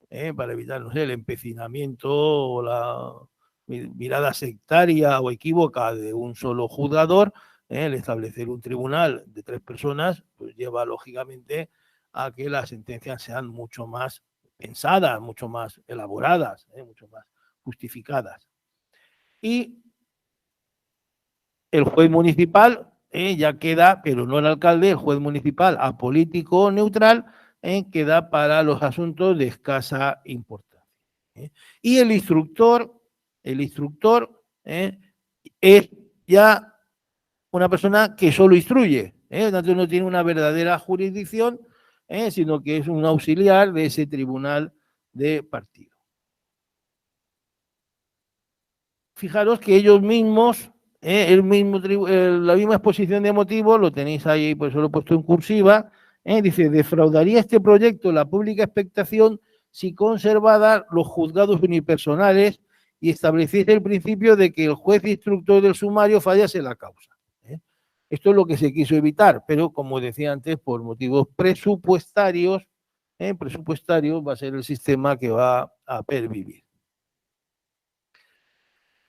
[SPEAKER 1] no sé, el empecinamiento o la mirada sectaria o equívoca de un solo juzgador, el establecer un tribunal de 3 personas, pues lleva lógicamente a que las sentencias sean mucho más pensadas, mucho más elaboradas, mucho más justificadas. Y el juez municipal ya queda, pero no el alcalde, el juez municipal apolítico neutral, queda para los asuntos de escasa importancia. Y el instructor es ya una persona que solo instruye, entonces no tiene una verdadera jurisdicción, sino que es un auxiliar de ese tribunal de partido. Fijaros que ellos mismos, la misma exposición de motivos, lo tenéis ahí, pues lo he puesto en cursiva, dice, defraudaría este proyecto la pública expectación si conservara los juzgados unipersonales y estableciese el principio de que el juez instructor del sumario fallase la causa. Esto es lo que se quiso evitar, pero como decía antes, por motivos presupuestarios va a ser el sistema que va a pervivir.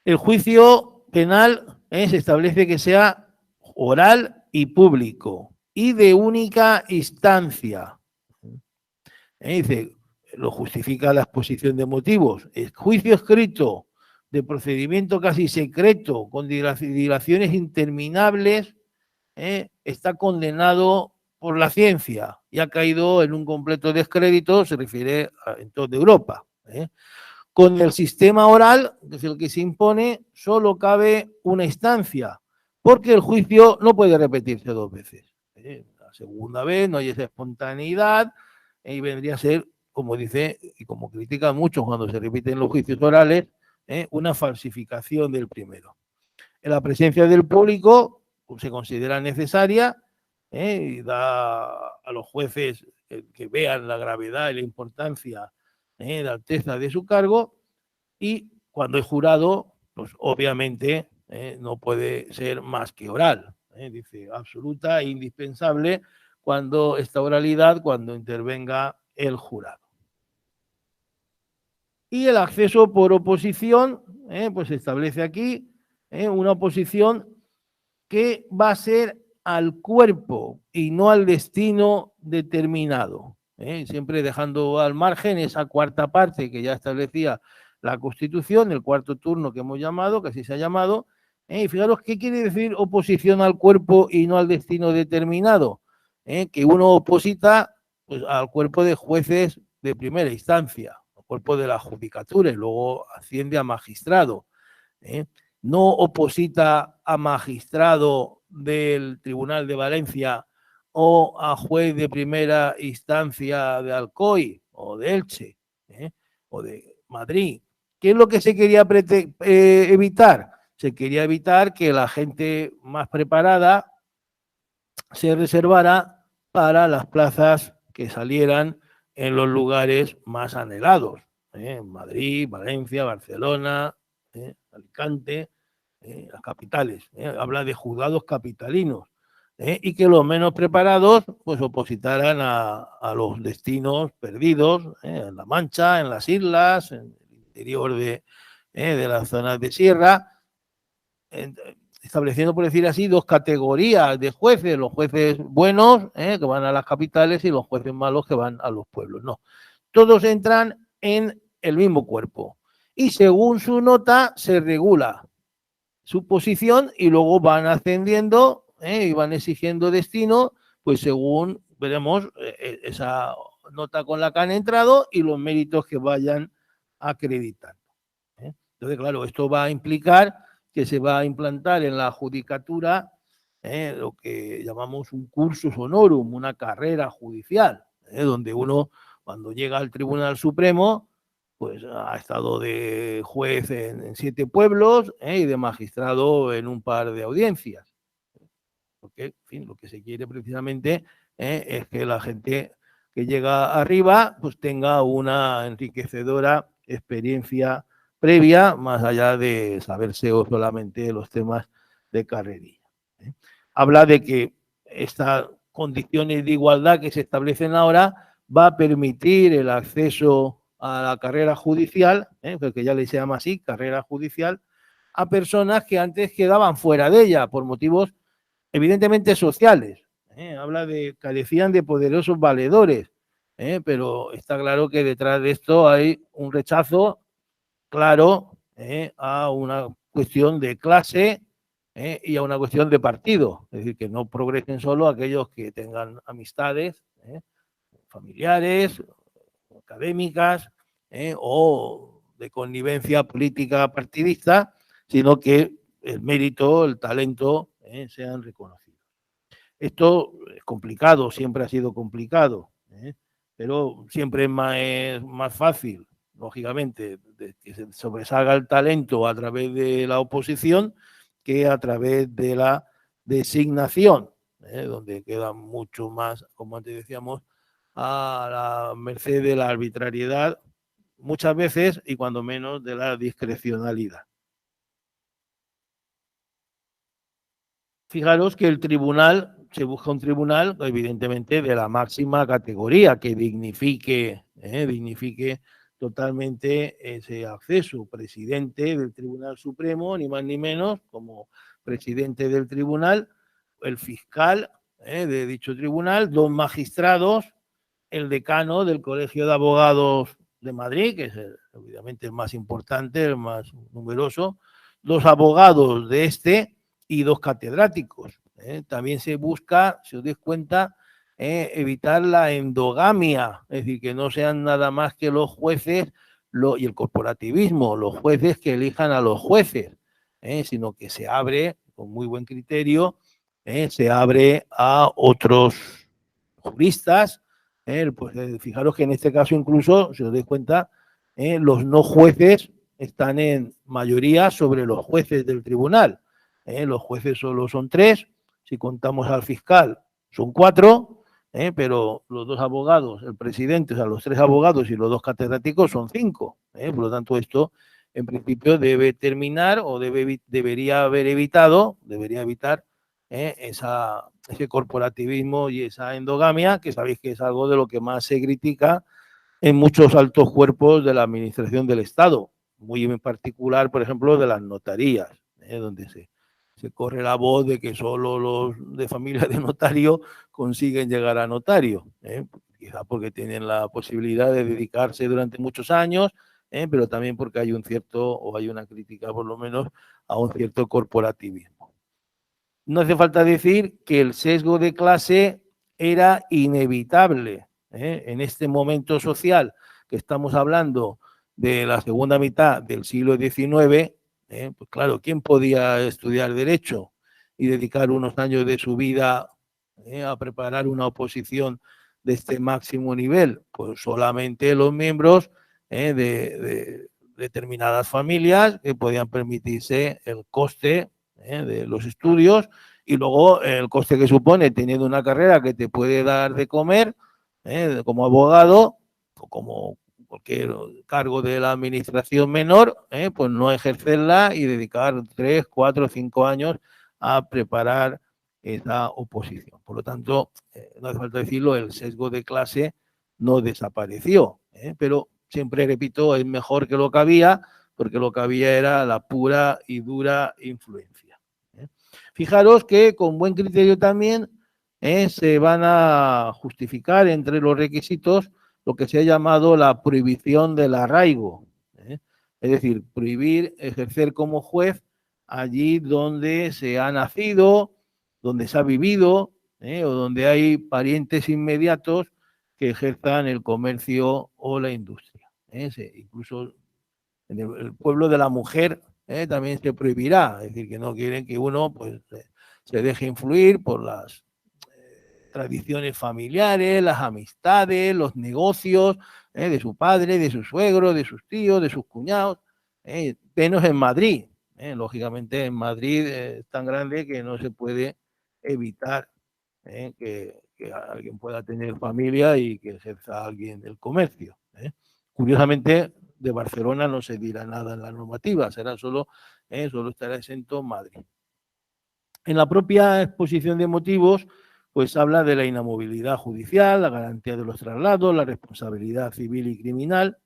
[SPEAKER 1] El juicio penal se establece que sea oral y público y de única instancia. Dice, lo justifica la exposición de motivos. El juicio escrito de procedimiento casi secreto con dilaciones interminables está condenado por la ciencia y ha caído en un completo descrédito, se refiere en toda Europa. Con el sistema oral, que es el que se impone, solo cabe una instancia, porque el juicio no puede repetirse 2 veces. La segunda vez no hay esa espontaneidad y vendría a ser, como dice y como critican mucho cuando se repiten los juicios orales, una falsificación del primero. En la presencia del público se considera necesaria y da a los jueces que vean la gravedad y la importancia, la alteza de su cargo, y cuando es jurado, pues obviamente no puede ser más que oral. Dice, absoluta e indispensable cuando esta oralidad, cuando intervenga el jurado. Y el acceso por oposición, pues se establece aquí una oposición que va a ser al cuerpo y no al destino determinado, siempre dejando al margen esa cuarta parte que ya establecía la Constitución, el cuarto turno que hemos llamado, que así se ha llamado. Y fijaros qué quiere decir oposición al cuerpo y no al destino determinado, que uno oposita pues, al cuerpo de jueces de primera instancia, al cuerpo de la judicatura, y luego asciende a magistrado. No oposita a magistrado del Tribunal de Valencia o a juez de primera instancia de Alcoy o de Elche o de Madrid. ¿Qué es lo que se quería evitar? Se quería evitar que la gente más preparada se reservara para las plazas que salieran en los lugares más anhelados. Madrid, Valencia, Barcelona, Alicante, las capitales. Habla de juzgados capitalinos. Y que los menos preparados pues opositaran a los destinos perdidos, en La Mancha, en las islas, en el interior de las zonas de sierra, estableciendo, por decir así, 2 categorías de jueces, los jueces buenos que van a las capitales y los jueces malos que van a los pueblos. No, todos entran en el mismo cuerpo y según su nota se regula su posición y luego van ascendiendo y van exigiendo destino, pues según veremos esa nota con la que han entrado y los méritos que vayan acreditando. Entonces, claro, esto va a implicar que se va a implantar en la judicatura lo que llamamos un cursus honorum, una carrera judicial, donde uno, cuando llega al Tribunal Supremo, pues ha estado de juez en 7 pueblos y de magistrado en un par de audiencias. Porque, en fin, lo que se quiere precisamente es que la gente que llega arriba pues tenga una enriquecedora experiencia previa, más allá de saberse o solamente los temas de carrerilla. habla de que estas condiciones de igualdad que se establecen ahora va a permitir el acceso a la carrera judicial, porque ya le se llama así, carrera judicial, a personas que antes quedaban fuera de ella por motivos evidentemente sociales. Habla de carecían de poderosos valedores, pero está claro que detrás de esto hay un rechazo claro a una cuestión de clase y a una cuestión de partido. Es decir, que no progresen solo aquellos que tengan amistades familiares, académicas o de connivencia política partidista, sino que el mérito, el talento sean reconocidos. Esto es complicado, siempre ha sido complicado, pero siempre es más fácil, lógicamente, de que se sobresalga el talento a través de la oposición que a través de la designación, donde queda mucho más, como antes decíamos, a la merced de la arbitrariedad, muchas veces y cuando menos de la discrecionalidad. Fijaros que el tribunal, se busca un tribunal, evidentemente, de la máxima categoría, que dignifique totalmente ese acceso. Presidente del Tribunal Supremo, ni más ni menos, como presidente del tribunal, el fiscal de dicho tribunal, dos magistrados, el decano del Colegio de Abogados de Madrid, que es obviamente el más importante, el más numeroso, dos abogados de este y dos catedráticos. También se busca, si os dais cuenta, evitar la endogamia, es decir, que no sean nada más que los jueces y el corporativismo, los jueces que elijan a los jueces, sino que se abre, con muy buen criterio, se abre a otros juristas. Pues, fijaros que en este caso incluso, si os dais cuenta, los no jueces están en mayoría sobre los jueces del tribunal. Los jueces solo son 3, si contamos al fiscal son 4, pero los dos abogados, el presidente, o sea, los 3 abogados y los 2 catedráticos son 5. Por lo tanto, esto en principio debe terminar o debería evitar ese corporativismo y esa endogamia, que sabéis que es algo de lo que más se critica en muchos altos cuerpos de la administración del Estado, muy en particular, por ejemplo, de las notarías, donde se corre la voz de que solo los de familia de notario consiguen llegar a notario, quizá porque tienen la posibilidad de dedicarse durante muchos años, pero también porque hay hay una crítica por lo menos a un cierto corporativismo. No hace falta decir que el sesgo de clase era inevitable en este momento social que estamos hablando de la segunda mitad del siglo XIX. Pues claro, ¿quién podía estudiar Derecho y dedicar unos años de su vida a preparar una oposición de este máximo nivel? Pues solamente los miembros de determinadas familias que podían permitirse el coste de los estudios y luego el coste que supone teniendo una carrera que te puede dar de comer como abogado o como cualquier cargo de la administración menor, pues no ejercerla y dedicar 3, 4, 5 años a preparar esa oposición. Por lo tanto, no hace falta decirlo, el sesgo de clase no desapareció, pero siempre repito, es mejor que lo que había, porque lo que había era la pura y dura influencia. Fijaros que con buen criterio también se van a justificar entre los requisitos lo que se ha llamado la prohibición del arraigo. Es decir, prohibir ejercer como juez allí donde se ha nacido, donde se ha vivido, o donde hay parientes inmediatos que ejerzan el comercio o la industria. Incluso en el pueblo de la mujer también se prohibirá, es decir, que no quieren que uno pues, se deje influir por las tradiciones familiares, las amistades, los negocios de su padre, de su suegro, de sus tíos, de sus cuñados, menos en Madrid. Lógicamente en Madrid es tan grande que no se puede evitar que alguien pueda tener familia y que ejerza alguien el comercio. Curiosamente, de Barcelona no se dirá nada en la normativa, solo estará exento Madrid. En la propia exposición de motivos, pues habla de la inamovilidad judicial, la garantía de los traslados, la responsabilidad civil y criminal,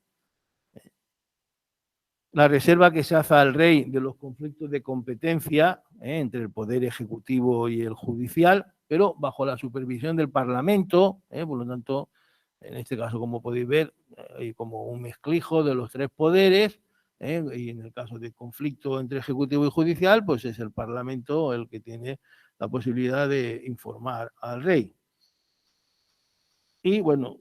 [SPEAKER 1] la reserva que se hace al rey de los conflictos de competencia entre el poder ejecutivo y el judicial, pero bajo la supervisión del Parlamento, por lo tanto, en este caso, como podéis ver, hay como un mezclijo de los tres poderes, y en el caso de conflicto entre ejecutivo y judicial, pues es el Parlamento el que tiene la posibilidad de informar al rey. Y bueno,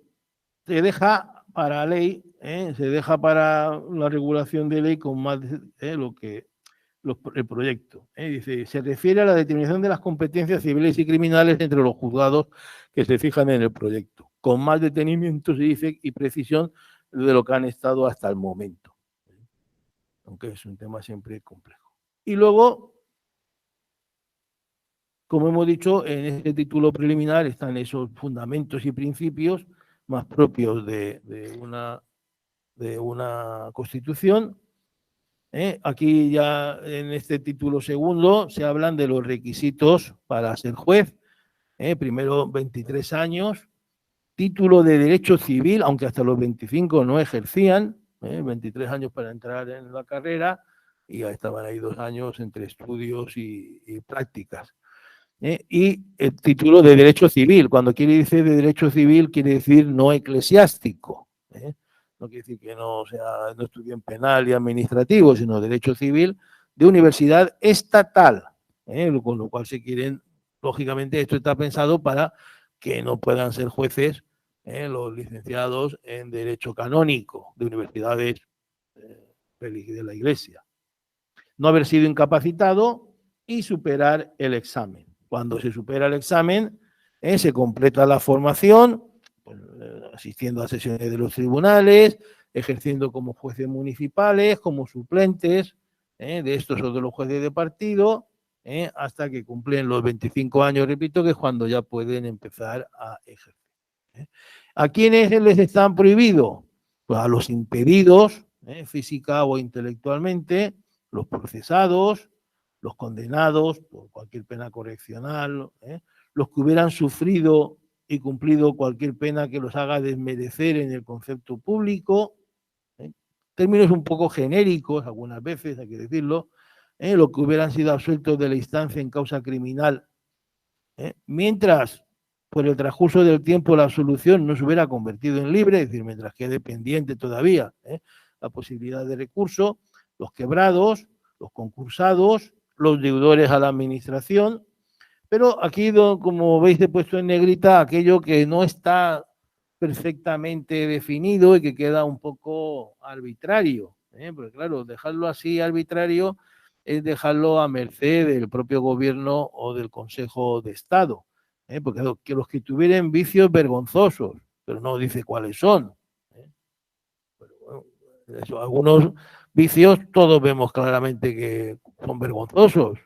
[SPEAKER 1] se deja para ley, se deja para la regulación de ley con más el proyecto. Dice, se refiere a la determinación de las competencias civiles y criminales entre los juzgados que se fijan en el proyecto, con más detenimiento, se dice, y precisión de lo que han estado hasta el momento. Aunque es un tema siempre complejo. Y luego, como hemos dicho, en este título preliminar están esos fundamentos y principios más propios de una constitución. Aquí ya en este título segundo se hablan de los requisitos para ser juez. Primero 23 años, título de derecho civil, aunque hasta los 25 no ejercían, 23 años para entrar en la carrera, y ya estaban ahí 2 años entre estudios y prácticas. Y el título de derecho civil, cuando quiere decir de derecho civil, quiere decir no eclesiástico. No quiere decir que no estudie en penal y administrativo, sino derecho civil de universidad estatal, con lo cual se quieren, lógicamente esto está pensado para que no puedan ser jueces los licenciados en derecho canónico de universidades de la Iglesia. No haber sido incapacitado y superar el examen. Cuando se supera el examen, se completa la formación, pues, asistiendo a sesiones de los tribunales, ejerciendo como jueces municipales, como suplentes de estos o de los jueces de partido, hasta que cumplen los 25 años, repito, que es cuando ya pueden empezar a ejercer. ¿A quiénes les están prohibidos? Pues a los impedidos, física o intelectualmente, los procesados, los condenados por cualquier pena correccional, los que hubieran sufrido y cumplido cualquier pena que los haga desmerecer en el concepto público, términos un poco genéricos algunas veces, hay que decirlo, los que hubieran sido absueltos de la instancia en causa criminal, mientras por el transcurso del tiempo la absolución no se hubiera convertido en libre, es decir, mientras quede pendiente todavía la posibilidad de recurso, los quebrados, los concursados, los deudores a la administración, pero aquí, como veis, he puesto en negrita aquello que no está perfectamente definido y que queda un poco arbitrario, porque claro, dejarlo así arbitrario es dejarlo a merced del propio gobierno o del Consejo de Estado, porque los que tuvieran vicios vergonzosos, pero no dice cuáles son. Pero, bueno, eso, algunos vicios todos vemos claramente que son vergonzosos,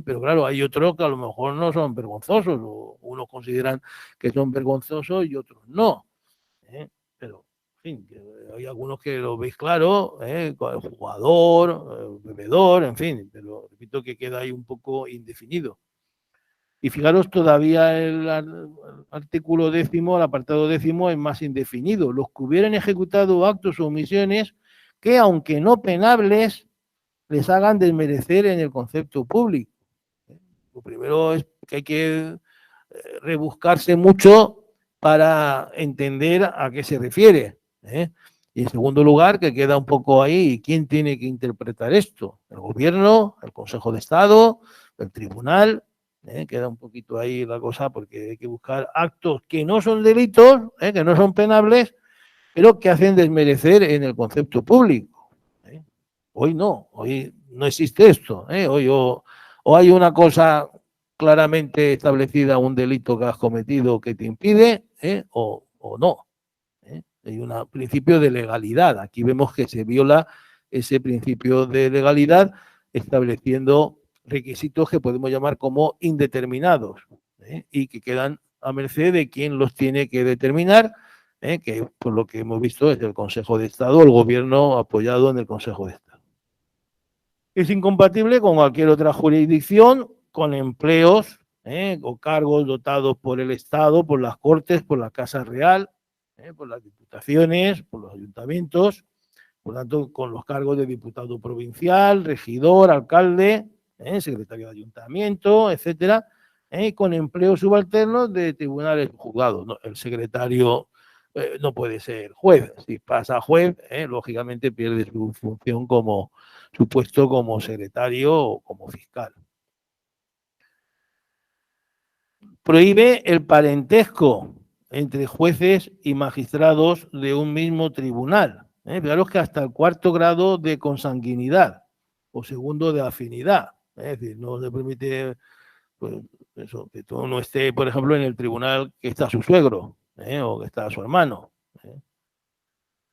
[SPEAKER 1] pero claro, hay otros que a lo mejor no son vergonzosos, o unos consideran que son vergonzosos y otros no. Pero, en fin, hay algunos que lo veis claro, jugador, bebedor, en fin, pero repito que queda ahí un poco indefinido. Y fijaros, todavía el artículo 10º, el apartado 10º, es más indefinido. Los que hubieran ejecutado actos o omisiones que, aunque no penables, les hagan desmerecer en el concepto público. Lo primero es que hay que rebuscarse mucho para entender a qué se refiere. Y en segundo lugar, que queda un poco ahí, ¿quién tiene que interpretar esto? ¿El gobierno, el Consejo de Estado, el tribunal? Queda un poquito ahí la cosa, porque hay que buscar actos que no son delitos, que no son penables, pero que hacen desmerecer en el concepto público. Hoy no existe esto. Hoy o hay una cosa claramente establecida, un delito que has cometido que te impide, o no. Hay un principio de legalidad. Aquí vemos que se viola ese principio de legalidad estableciendo requisitos que podemos llamar como indeterminados, y que quedan a merced de quien los tiene que determinar, que por lo que hemos visto es el Consejo de Estado, el gobierno apoyado en el Consejo de Estado. Es incompatible con cualquier otra jurisdicción, con empleos o cargos dotados por el Estado, por las Cortes, por la Casa Real, por las diputaciones, por los ayuntamientos, por tanto, con los cargos de diputado provincial, regidor, alcalde, secretario de ayuntamiento, etcétera, con empleos subalternos de tribunales juzgados. No, el secretario no puede ser juez. Si pasa a juez, lógicamente pierde su función como su puesto como secretario o como fiscal. Prohíbe el parentesco entre jueces y magistrados de un mismo tribunal. Fijaros que hasta el 4º grado de consanguinidad o 2º de afinidad. Es decir, no se permite pues, eso, que tú no esté, por ejemplo, en el tribunal que está su suegro o que está su hermano.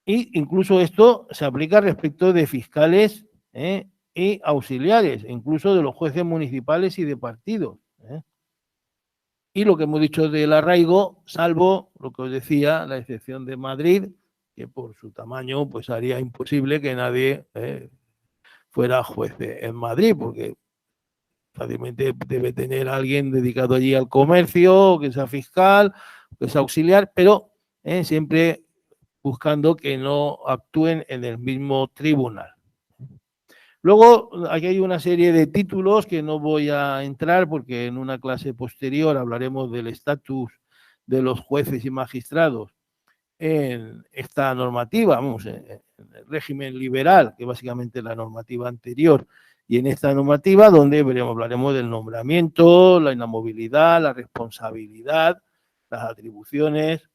[SPEAKER 1] Y incluso esto se aplica respecto de fiscales y auxiliares, incluso de los jueces municipales y de partidos. Y lo que hemos dicho del arraigo, salvo lo que os decía, la excepción de Madrid, que por su tamaño pues haría imposible que nadie fuera juez en Madrid, porque fácilmente debe tener a alguien dedicado allí al comercio, que sea fiscal, que sea auxiliar, pero siempre buscando que no actúen en el mismo tribunal. Luego, aquí hay una serie de títulos que no voy a entrar porque en una clase posterior hablaremos del estatus de los jueces y magistrados en esta normativa, vamos, en el régimen liberal, que básicamente es la normativa anterior, y en esta normativa donde hablaremos del nombramiento, la inamovilidad, la responsabilidad, las atribuciones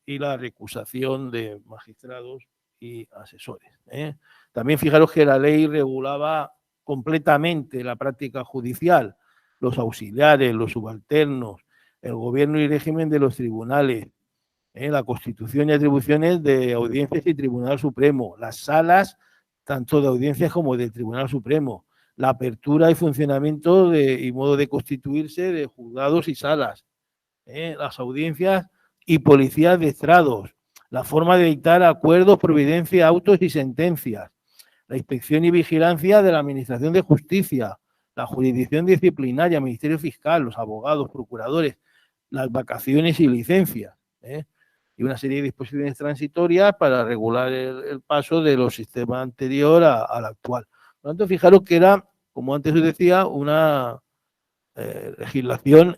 [SPEAKER 1] y la recusación de magistrados y asesores. También fijaros que la ley regulaba completamente la práctica judicial, los auxiliares, los subalternos, el gobierno y régimen de los tribunales, la constitución y atribuciones de audiencias y Tribunal Supremo, las salas tanto de audiencias como del Tribunal Supremo, la apertura y funcionamiento y modo de constituirse de juzgados y salas, las audiencias y policías de estrados, la forma de dictar acuerdos, providencia, autos y sentencias, la inspección y vigilancia de la Administración de Justicia, la jurisdicción disciplinaria, Ministerio Fiscal, los abogados, procuradores, las vacaciones y licencias, y una serie de disposiciones transitorias para regular el paso de los sistemas anterior al actual. Por lo tanto, fijaros que era, como antes os decía, una legislación,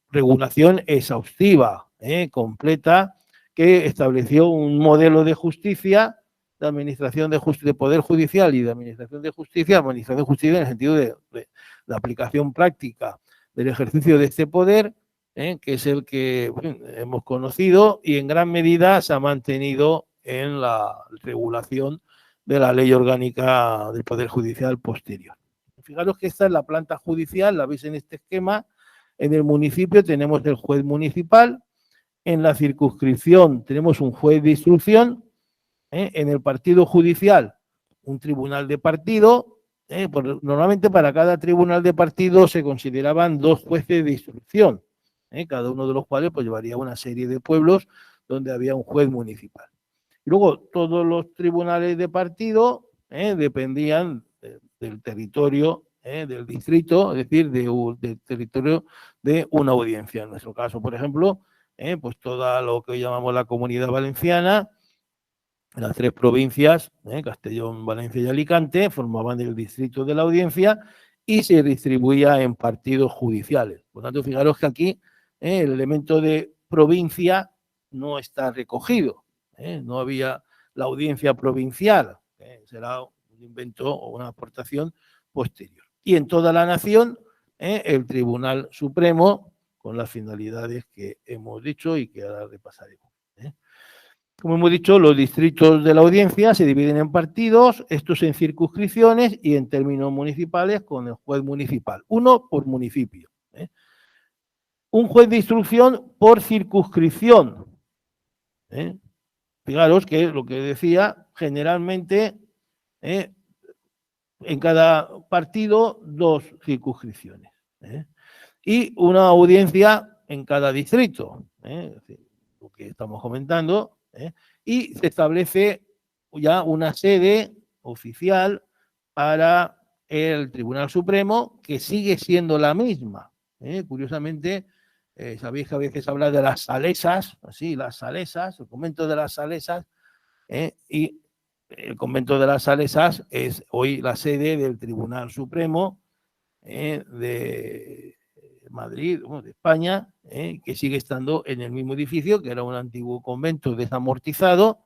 [SPEAKER 1] regulación exhaustiva, completa, que estableció un modelo de justicia, de administración de poder judicial y de administración de justicia en el sentido de la aplicación práctica del ejercicio de este poder, que es el que hemos conocido y en gran medida se ha mantenido en la regulación de la ley orgánica del Poder Judicial posterior. Fijaros que esta es la planta judicial, la veis en este esquema. En el municipio tenemos el juez municipal, en la circunscripción tenemos un juez de instrucción, en el partido judicial un tribunal de partido. Normalmente para cada tribunal de partido se consideraban 2 jueces de instrucción, cada uno de los cuales pues llevaría una serie de pueblos donde había un juez municipal. Y luego todos los tribunales de partido dependían del territorio, del distrito, es decir, del territorio de una audiencia. En nuestro caso, por ejemplo, pues toda lo que llamamos la Comunidad Valenciana, las 3 provincias, Castellón, Valencia y Alicante, formaban el distrito de la audiencia y se distribuía en partidos judiciales. Por lo tanto, fijaros que aquí el elemento de provincia no está recogido. No había la audiencia provincial, será un invento o una aportación posterior. Y en toda la nación, el Tribunal Supremo, con las finalidades que hemos dicho y que ahora repasaremos. Como hemos dicho, los distritos de la audiencia se dividen en partidos, estos en circunscripciones y en términos municipales con el juez municipal, uno por municipio. Un juez de instrucción por circunscripción. Fijaros que lo que decía, generalmente en cada partido 2 circunscripciones. Y una audiencia en cada distrito. Es decir, lo que estamos comentando. Y se establece ya una sede oficial para el Tribunal Supremo, que sigue siendo la misma. Curiosamente, sabéis que a veces habla de las salesas, así, las salesas, el convento de las salesas, y el convento de las salesas es hoy la sede del Tribunal Supremo de Madrid, bueno, de España, que sigue estando en el mismo edificio, que era un antiguo convento desamortizado,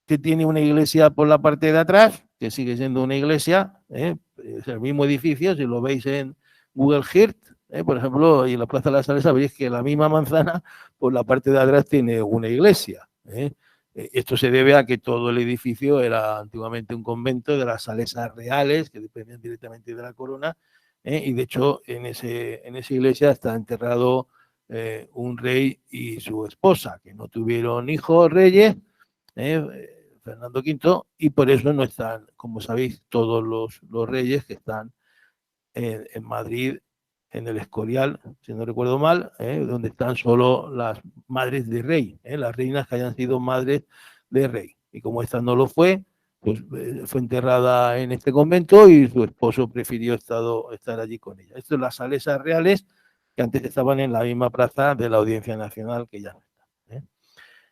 [SPEAKER 1] que tiene una iglesia por la parte de atrás, que sigue siendo una iglesia, es el mismo edificio, si lo veis en Google Earth, por ejemplo, y en la Plaza de la Salesa veréis que la misma manzana, por la parte de atrás tiene una iglesia. Esto se debe a que todo el edificio era antiguamente un convento de las Salesas Reales, que dependían directamente de la corona, y de hecho en esa iglesia está enterrado un rey y su esposa, que no tuvieron hijos reyes, Fernando V, y por eso no están, como sabéis, todos los reyes que están en Madrid, en el Escorial, si no recuerdo mal, donde están solo las madres de rey, las reinas que hayan sido madres de rey. Y como esta no lo fue, pues fue enterrada en este convento y su esposo prefirió estar allí con ella. Esto es las Salesas Reales, que antes estaban en la misma plaza de la Audiencia Nacional, que ya no está.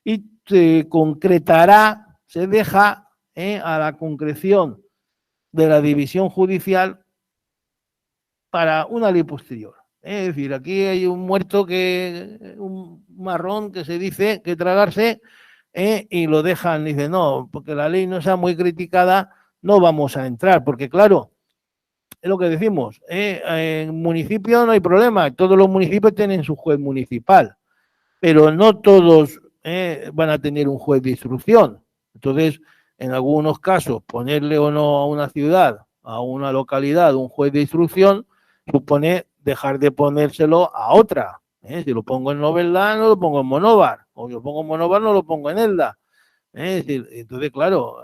[SPEAKER 1] Y se concretará, se deja a la concreción de la división judicial para una ley posterior. Es decir, aquí hay un muerto, un marrón que se dice que tragarse, y lo dejan, dice, no, porque la ley no sea muy criticada, no vamos a entrar, porque claro, es lo que decimos, en municipios no hay problema, todos los municipios tienen su juez municipal, pero no todos van a tener un juez de instrucción. Entonces, en algunos casos, ponerle o no a una ciudad, a una localidad, un juez de instrucción, supone dejar de ponérselo a otra. Si lo pongo en Novelda, no lo pongo en Monóvar. O si lo pongo en Monóvar, no lo pongo en Elda. Es decir, entonces, claro,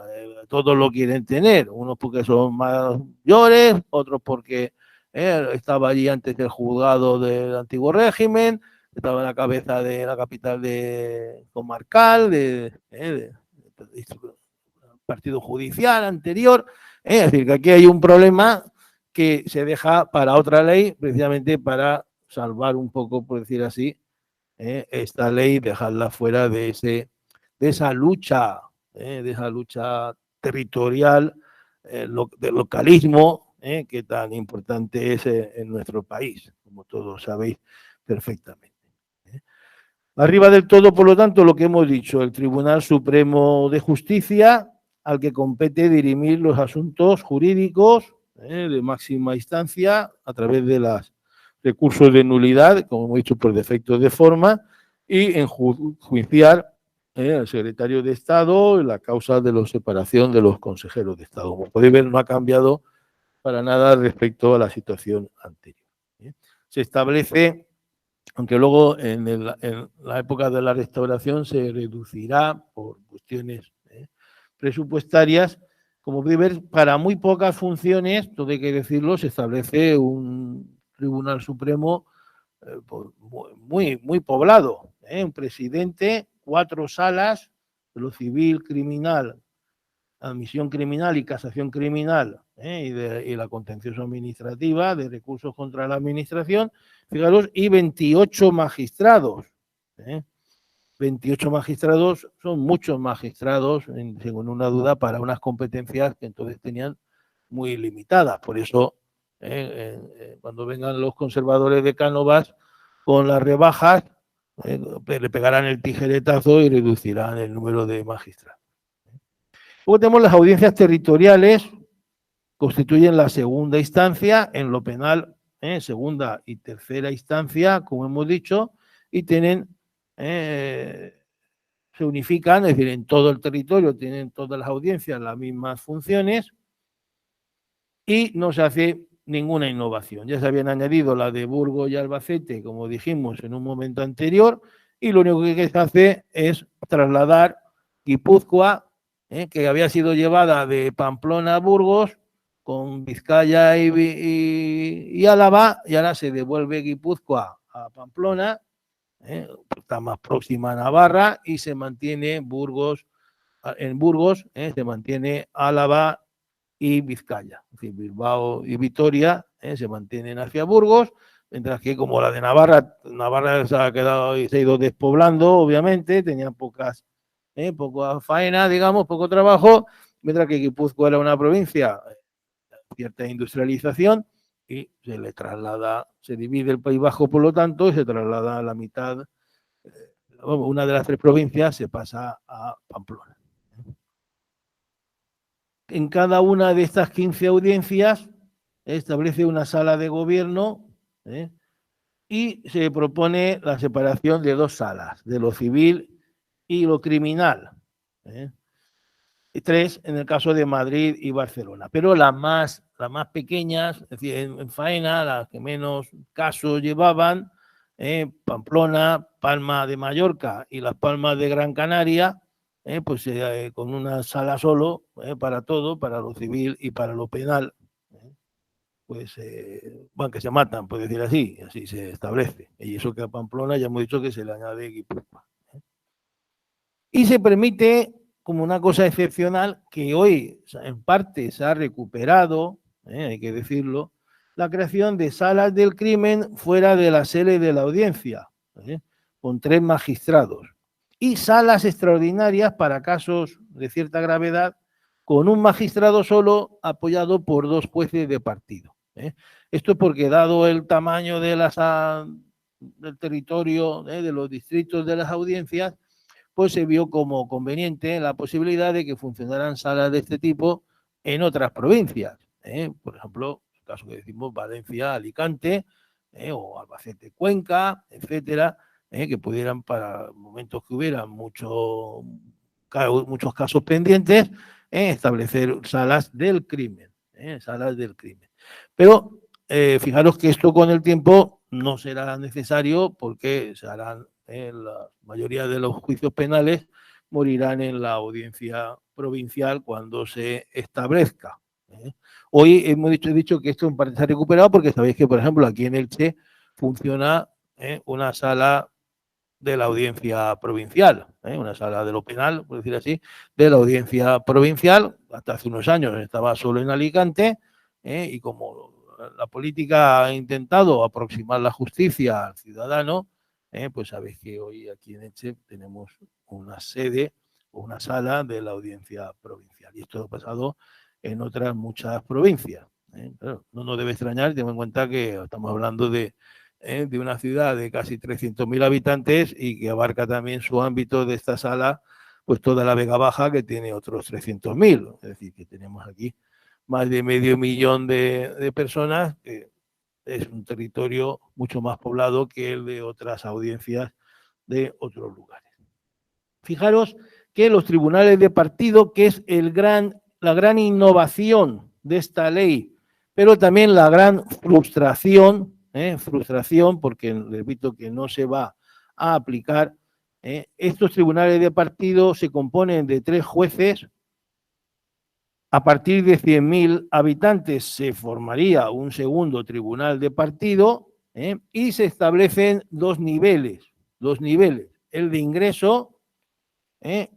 [SPEAKER 1] todos lo quieren tener. Unos porque son mayores, otros porque estaba allí antes del juzgado del antiguo régimen, estaba en la cabeza de la capital comarcal, de partido judicial anterior. Es decir, que aquí hay un problema que se deja para otra ley, precisamente para salvar un poco, por decir así, esta ley, dejarla fuera de esa lucha territorial, del localismo, que tan importante es en nuestro país, como todos sabéis perfectamente. Arriba del todo, por lo tanto, lo que hemos dicho, el Tribunal Supremo de Justicia, al que compete dirimir los asuntos jurídicos de máxima instancia a través de los recursos de nulidad, como hemos dicho, por defectos de forma, y enjuiciar al secretario de Estado en la causa de la separación de los consejeros de Estado. Como podéis ver, no ha cambiado para nada respecto a la situación anterior. Se establece, aunque luego en la época de la restauración se reducirá por cuestiones presupuestarias, como podéis ver, para muy pocas funciones, todo hay que decirlo, se establece un Tribunal Supremo muy poblado, un presidente, 4 salas, de lo civil, criminal, admisión criminal y casación criminal, y la contencioso administrativa, de recursos contra la administración, fijaros, y 28 magistrados. 28 magistrados son muchos magistrados, sin una duda, para unas competencias que entonces tenían muy limitadas. Por eso, cuando vengan los conservadores de Cánovas con las rebajas, le pegarán el tijeretazo y reducirán el número de magistrados. Luego tenemos las audiencias territoriales, constituyen la segunda instancia en lo penal, segunda y tercera instancia, como hemos dicho, y tienen, se unifican, es decir, en todo el territorio tienen todas las audiencias las mismas funciones y no se hace ninguna innovación. Ya se habían añadido la de Burgos y Albacete, como dijimos en un momento anterior, y lo único que se hace es trasladar Guipúzcoa, que había sido llevada de Pamplona a Burgos, con Vizcaya y Álava, y ahora se devuelve Guipúzcoa a Pamplona, está más próxima a Navarra, y se mantiene Burgos, se mantiene Álava y Vizcaya. Es decir, Bilbao y Vitoria se mantienen hacia Burgos, mientras que como la de Navarra se ha quedado y se ha ido despoblando, obviamente, tenían poca faena, digamos, poco trabajo, mientras que Guipúzcoa era una provincia cierta industrialización y se le traslada, se divide el País Vasco, por lo tanto, y se traslada a la mitad, una de las tres provincias se pasa a Pamplona. En cada una de estas 15 audiencias establece una sala de gobierno y se propone la separación de dos salas, de lo civil y lo criminal. Y tres en el caso de Madrid y Barcelona. Pero las más pequeñas, es decir, en faena, las que menos casos llevaban, Pamplona, Palma de Mallorca y Las Palmas de Gran Canaria, pues con una sala solo para todo, para lo civil y para lo penal, pues bueno, que se matan, por decir así se establece. Y eso que a Pamplona ya hemos dicho que se le añade Guipúzcoa. Y se permite, como una cosa excepcional, que hoy en parte se ha recuperado, hay que decirlo, la creación de salas del crimen fuera de la sede de la audiencia, con 3 magistrados, y salas extraordinarias para casos de cierta gravedad, con un magistrado solo apoyado por 2 jueces de partido. Esto porque, dado el tamaño de del territorio, de los distritos de las audiencias, pues se vio como conveniente la posibilidad de que funcionaran salas de este tipo en otras provincias. Por ejemplo, el caso que decimos Valencia, Alicante, o Albacete, Cuenca, etcétera, que pudieran, para momentos que hubieran muchos casos pendientes, establecer salas del crimen. Salas del crimen. Pero fijaros que esto con el tiempo no será necesario, porque se harán la mayoría de los juicios penales morirán en la audiencia provincial cuando se establezca. Hoy hemos dicho que esto en parte se ha recuperado, porque sabéis que, por ejemplo, aquí en Elche funciona una sala de la audiencia provincial, una sala de lo penal, por decir así, de la audiencia provincial. Hasta hace unos años estaba solo en Alicante, y como la política ha intentado aproximar la justicia al ciudadano, pues sabéis que hoy aquí en Elche tenemos una sede o una sala de la audiencia provincial. Y esto ha pasado en otras muchas provincias. Claro, no nos debe extrañar, ten en cuenta que estamos hablando de una ciudad de casi 300.000 habitantes y que abarca también su ámbito de esta sala, pues toda la Vega Baja, que tiene otros 300.000. Es decir, que tenemos aquí más de 500.000 de personas, que es un territorio mucho más poblado que el de otras audiencias de otros lugares. Fijaros que los tribunales de partido, que es la gran innovación de esta ley, pero también la gran frustración, porque repito que no se va a aplicar, estos tribunales de partido se componen de 3 jueces. A partir de 100.000 habitantes se formaría un segundo tribunal de partido, y se establecen 2 niveles, el de ingreso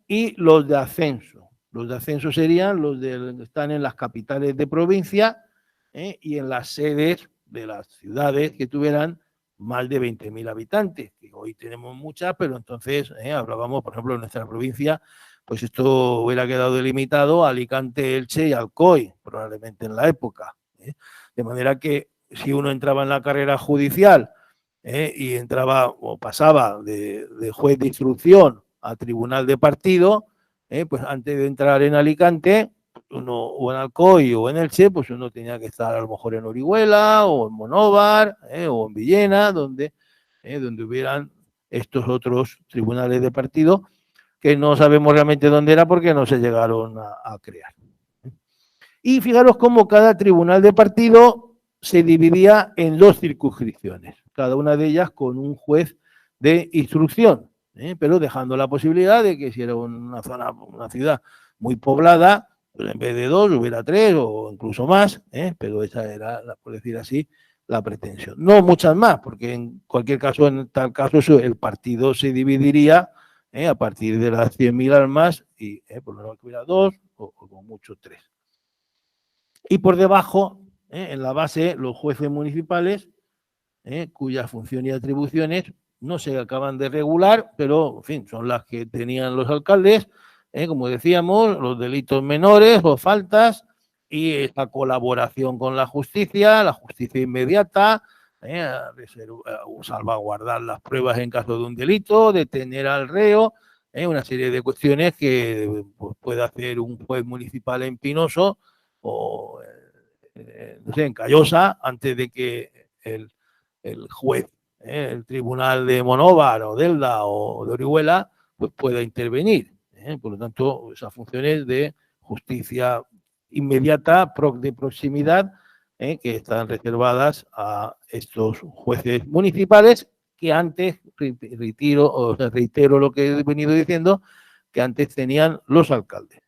[SPEAKER 1] y los de ascenso. Los de ascenso serían los que están en las capitales de provincia y en las sedes de las ciudades que tuvieran más de 20.000 habitantes, que hoy tenemos muchas, pero entonces hablábamos, por ejemplo, en nuestra provincia, pues esto hubiera quedado delimitado a Alicante, Elche y Alcoy, probablemente en la época. De manera que si uno entraba en la carrera judicial y entraba o pasaba de juez de instrucción a tribunal de partido, pues antes de entrar en Alicante, o en Alcoy o en Elche, pues uno tenía que estar a lo mejor en Orihuela o en Monóvar o en Villena, donde hubieran estos otros tribunales de partido, que no sabemos realmente dónde era porque no se llegaron a crear. Y fijaros cómo cada tribunal de partido se dividía en 2 circunscripciones, cada una de ellas con un juez de instrucción, pero dejando la posibilidad de que si era una ciudad muy poblada, pues en vez de 2 hubiera 3 o incluso más, pero esa era, por decir así, la pretensión. No muchas más, porque en cualquier caso, en tal caso, el partido se dividiría a partir de las 100.000 almas y por lo menos que hubiera 2 o como mucho 3. y por debajo, en la base, los jueces municipales, cuyas funciones y atribuciones no se acaban de regular, pero, en fin, son las que tenían los alcaldes, como decíamos, los delitos menores o faltas y esta colaboración con la justicia inmediata, salvaguardar las pruebas en caso de un delito, detener al reo, una serie de cuestiones que pues, puede hacer un juez municipal en Pinoso o no sé, en Callosa antes de que el juez, el tribunal de Monóvar o Delda o de Orihuela, pues pueda intervenir. Por lo tanto, esas funciones de justicia inmediata, de proximidad, que están reservadas a estos jueces municipales que antes, reitero lo que he venido diciendo, que antes tenían los alcaldes.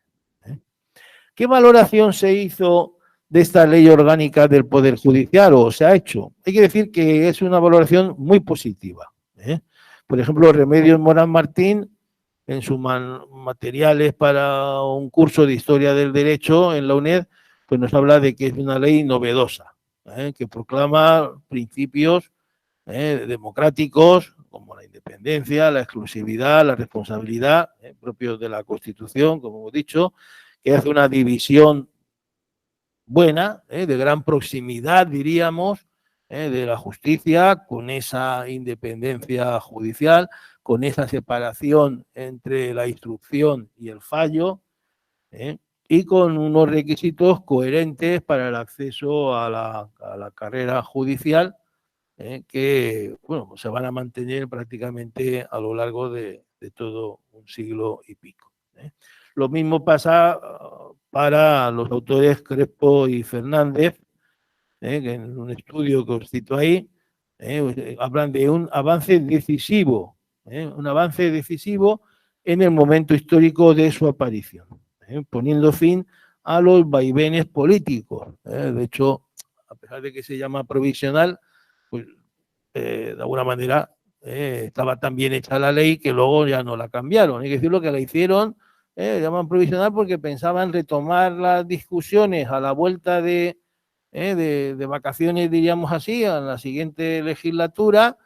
[SPEAKER 1] ¿Qué valoración se hizo de esta ley orgánica del Poder Judicial o se ha hecho? Hay que decir que es una valoración muy positiva. Por ejemplo, Remedios Morán Martín, en sus materiales para un curso de Historia del Derecho en la UNED, pues nos habla de que es una ley novedosa, que proclama principios democráticos como la independencia, la exclusividad, la responsabilidad, propios de la Constitución, como hemos dicho, que hace una división buena, de gran proximidad, diríamos, de la justicia, con esa independencia judicial, con esa separación entre la instrucción y el fallo, y con unos requisitos coherentes para el acceso a la carrera judicial, que bueno, se van a mantener prácticamente a lo largo de todo un siglo y pico. Lo mismo pasa para los autores Crespo y Fernández, que en un estudio que os cito ahí, hablan de un avance decisivo en el momento histórico de su aparición, poniendo fin a los vaivenes políticos. De hecho, a pesar de que se llama provisional, pues de alguna manera estaba tan bien hecha la ley que luego ya no la cambiaron. Hay que decirlo que la hicieron, llaman provisional porque pensaban retomar las discusiones a la vuelta de vacaciones, diríamos así, a la siguiente legislatura,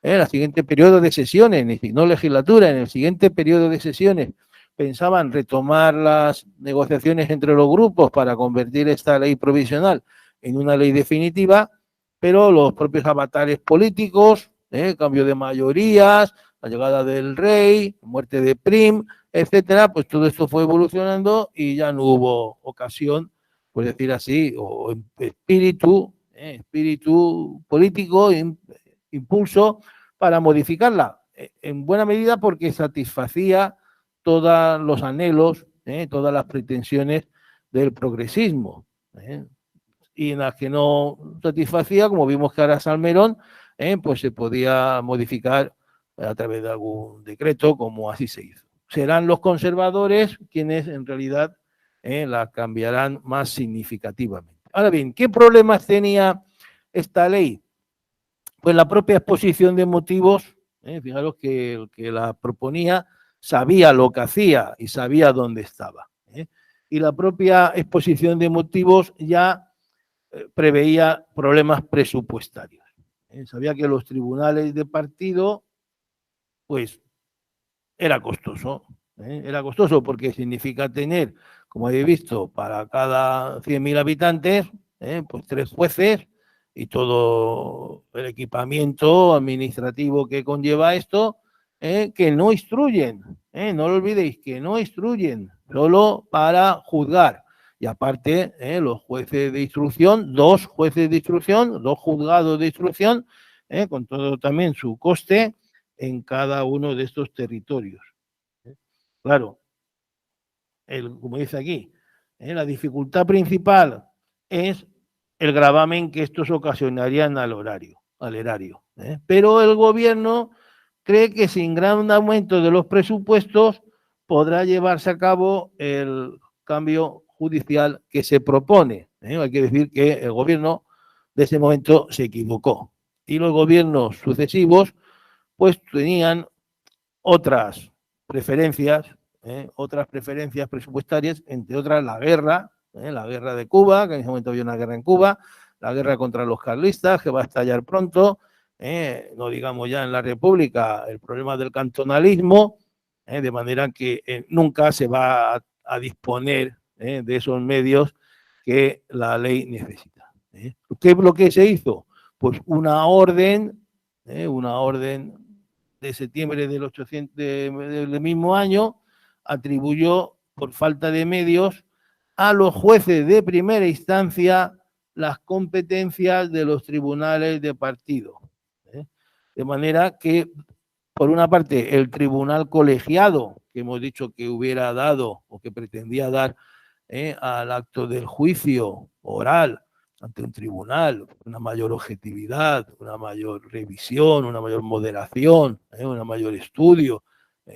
[SPEAKER 1] el siguiente periodo de sesiones, no legislatura, en el siguiente periodo de sesiones pensaban retomar las negociaciones entre los grupos para convertir esta ley provisional en una ley definitiva, pero los propios avatares políticos, cambio de mayorías, la llegada del rey, muerte de Prim, etcétera, pues todo esto fue evolucionando y ya no hubo ocasión, por decir así, o espíritu político, impulso para modificarla, en buena medida porque satisfacía todos los anhelos, todas las pretensiones del progresismo, y en las que no satisfacía, como vimos que ahora Salmerón, pues se podía modificar a través de algún decreto, como así se hizo. Serán los conservadores quienes en realidad la cambiarán más significativamente. Ahora bien, ¿qué problemas tenía esta ley? Pues la propia exposición de motivos, fijaros que el que la proponía sabía lo que hacía y sabía dónde estaba. Y la propia exposición de motivos ya preveía problemas presupuestarios. Sabía que los tribunales de partido, pues, era costoso. Era costoso porque significa tener, como habéis visto, para cada 100.000 habitantes, pues 3 jueces y todo el equipamiento administrativo que conlleva esto, que no instruyen, no lo olvidéis, que no instruyen, solo para juzgar. Y aparte, los jueces de instrucción, 2 jueces de instrucción, 2 juzgados de instrucción, con todo también su coste en cada uno de estos territorios. Claro, como dice aquí, la dificultad principal es el gravamen que estos ocasionarían al erario. Pero el gobierno cree que sin gran aumento de los presupuestos podrá llevarse a cabo el cambio judicial que se propone. Hay que decir que el gobierno de ese momento se equivocó y los gobiernos sucesivos pues tenían otras preferencias presupuestarias, entre otras la guerra, la guerra de Cuba, que en ese momento había una guerra en Cuba, la guerra contra los carlistas, que va a estallar pronto, no digamos ya en la República, el problema del cantonalismo, de manera que nunca se va a disponer de esos medios que la ley necesita. ¿Qué es lo que se hizo? Pues una orden de septiembre del mismo año, atribuyó por falta de medios a los jueces de primera instancia las competencias de los tribunales de partido. De manera que, por una parte, el tribunal colegiado, que hemos dicho que hubiera dado o que pretendía dar al acto del juicio oral ante un tribunal, una mayor objetividad, una mayor revisión, una mayor moderación, un mayor estudio,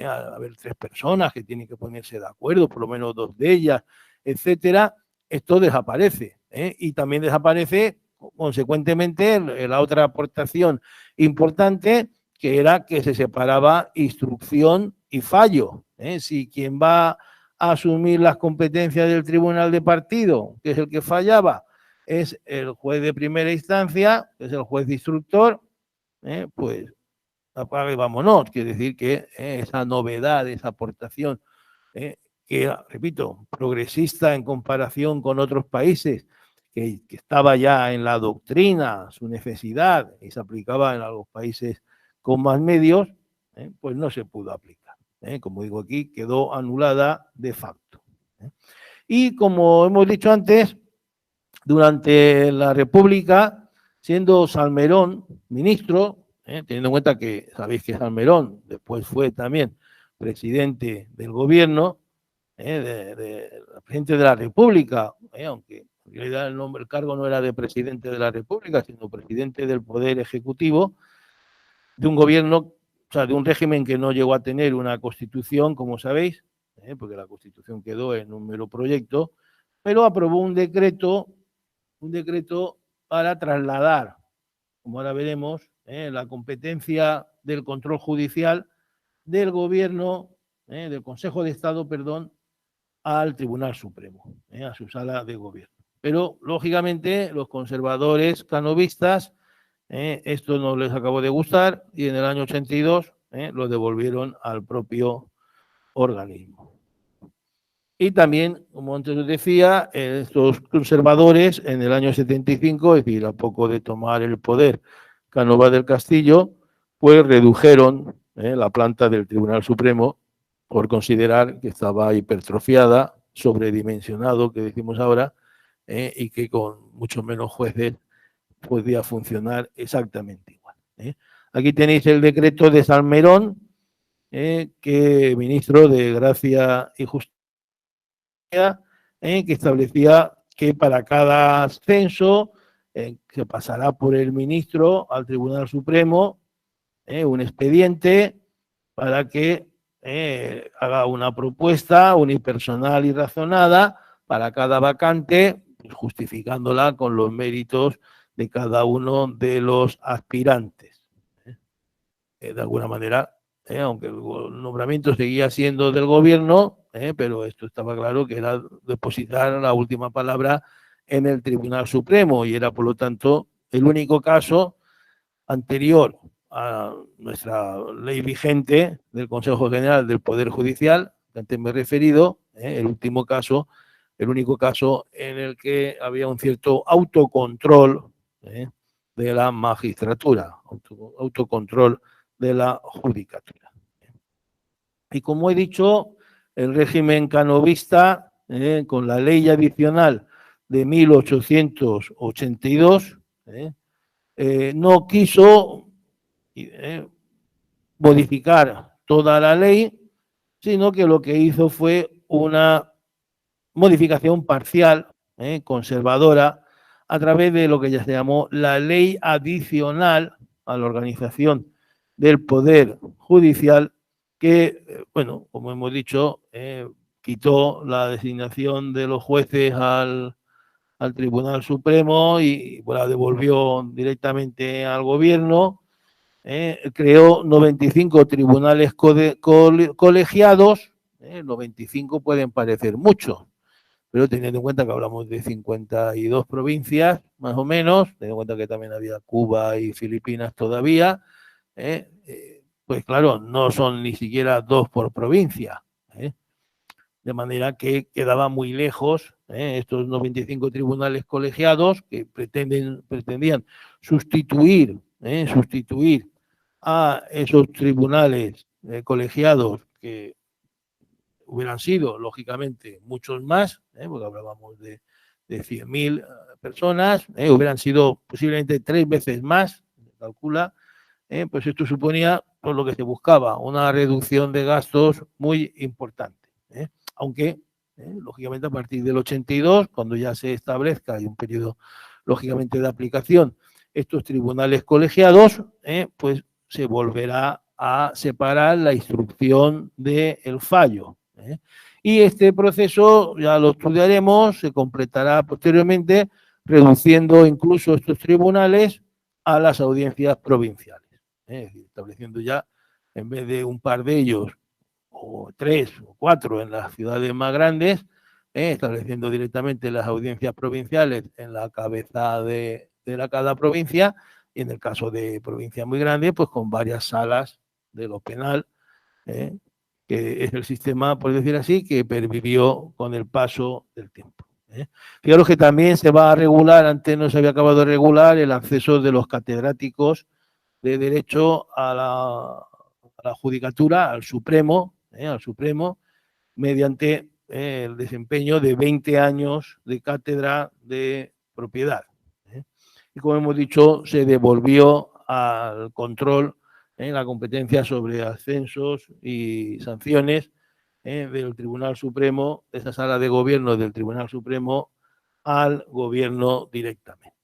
[SPEAKER 1] a haber 3 personas que tienen que ponerse de acuerdo, por lo menos 2 de ellas, etcétera, esto desaparece. Y también desaparece, consecuentemente, la otra aportación importante, que era que se separaba instrucción y fallo. Si quien va a asumir las competencias del tribunal de partido, que es el que fallaba, es el juez de primera instancia, que es el juez instructor, pues apague y vámonos. Quiere decir que esa novedad, esa aportación, que, repito, progresista en comparación con otros países, que estaba ya en la doctrina, su necesidad, y se aplicaba en los países con más medios, pues no se pudo aplicar. Como digo aquí, quedó anulada de facto. Y como hemos dicho antes, durante la República, siendo Salmerón ministro, teniendo en cuenta que sabéis que Salmerón después fue también presidente del gobierno, presidente de la República, aunque en realidad el cargo no era de presidente de la República, sino presidente del Poder Ejecutivo, de un gobierno, o sea, de un régimen que no llegó a tener una constitución, como sabéis, porque la constitución quedó en un mero proyecto, pero aprobó un decreto para trasladar, como ahora veremos, la competencia del control judicial del gobierno, del Consejo de Estado, perdón, al Tribunal Supremo, a su sala de gobierno. Pero, lógicamente, los conservadores canovistas, esto no les acabó de gustar y en el año 82 lo devolvieron al propio organismo. Y también, como antes os decía, estos conservadores en el año 75, es decir, a poco de tomar el poder Cánovas del Castillo, pues redujeron la planta del Tribunal Supremo por considerar que estaba hipertrofiada, sobredimensionado, que decimos ahora, y que con mucho menos jueces podía funcionar exactamente igual. Aquí tenéis el decreto de Salmerón, que ministro de Gracia y Justicia, que establecía que para cada ascenso se pasará por el ministro al Tribunal Supremo un expediente para que haga una propuesta unipersonal y razonada para cada vacante, pues, justificándola con los méritos de cada uno de los aspirantes. De alguna manera, aunque el nombramiento seguía siendo del gobierno, pero esto estaba claro que era depositar la última palabra en el Tribunal Supremo y era, por lo tanto, el único caso anterior a nuestra ley vigente del Consejo General del Poder Judicial, que antes me he referido, el último caso, el único caso en el que había un cierto autocontrol de la magistratura, autocontrol de la judicatura. Y como he dicho, el régimen canovista, con la ley adicional de 1882, no quiso modificar toda la ley, sino que lo que hizo fue una modificación parcial, conservadora, a través de lo que ya se llamó la ley adicional a la organización del Poder Judicial, que, bueno, como hemos dicho, quitó la designación de los jueces al Tribunal Supremo y la devolvió directamente al gobierno. Creó 95 tribunales colegiados. 95 pueden parecer mucho, pero teniendo en cuenta que hablamos de 52 provincias, más o menos, teniendo en cuenta que también había Cuba y Filipinas todavía, pues claro, no son ni siquiera 2 por provincia, de manera que quedaba muy lejos estos 95 tribunales colegiados que pretendían sustituir a esos tribunales colegiados que hubieran sido, lógicamente, muchos más, porque hablábamos de 100.000 personas, hubieran sido posiblemente 3 veces más, se calcula, pues esto suponía por lo que se buscaba, una reducción de gastos muy importante. Aunque, lógicamente, a partir del 82, cuando ya se establezca, hay un periodo, lógicamente, de aplicación, estos tribunales colegiados, pues se volverá a separar la instrucción del fallo. Y este proceso, ya lo estudiaremos, se completará posteriormente, reduciendo incluso estos tribunales a las audiencias provinciales. Estableciendo ya, en vez de un par de ellos, o 3 o 4 en las ciudades más grandes, estableciendo directamente las audiencias provinciales en la cabeza de cada provincia, y en el caso de provincias muy grandes, pues con varias salas de lo penal, que es el sistema, por decir así, que pervivió con el paso del tiempo. Fijaros que también se va a regular, antes no se había acabado de regular, el acceso de los catedráticos de Derecho a la Judicatura, al Supremo, mediante el desempeño de 20 años de cátedra de propiedad. Y como hemos dicho, se devolvió al control la competencia sobre ascensos y sanciones del Tribunal Supremo, de esa sala de gobierno del Tribunal Supremo, al gobierno directamente.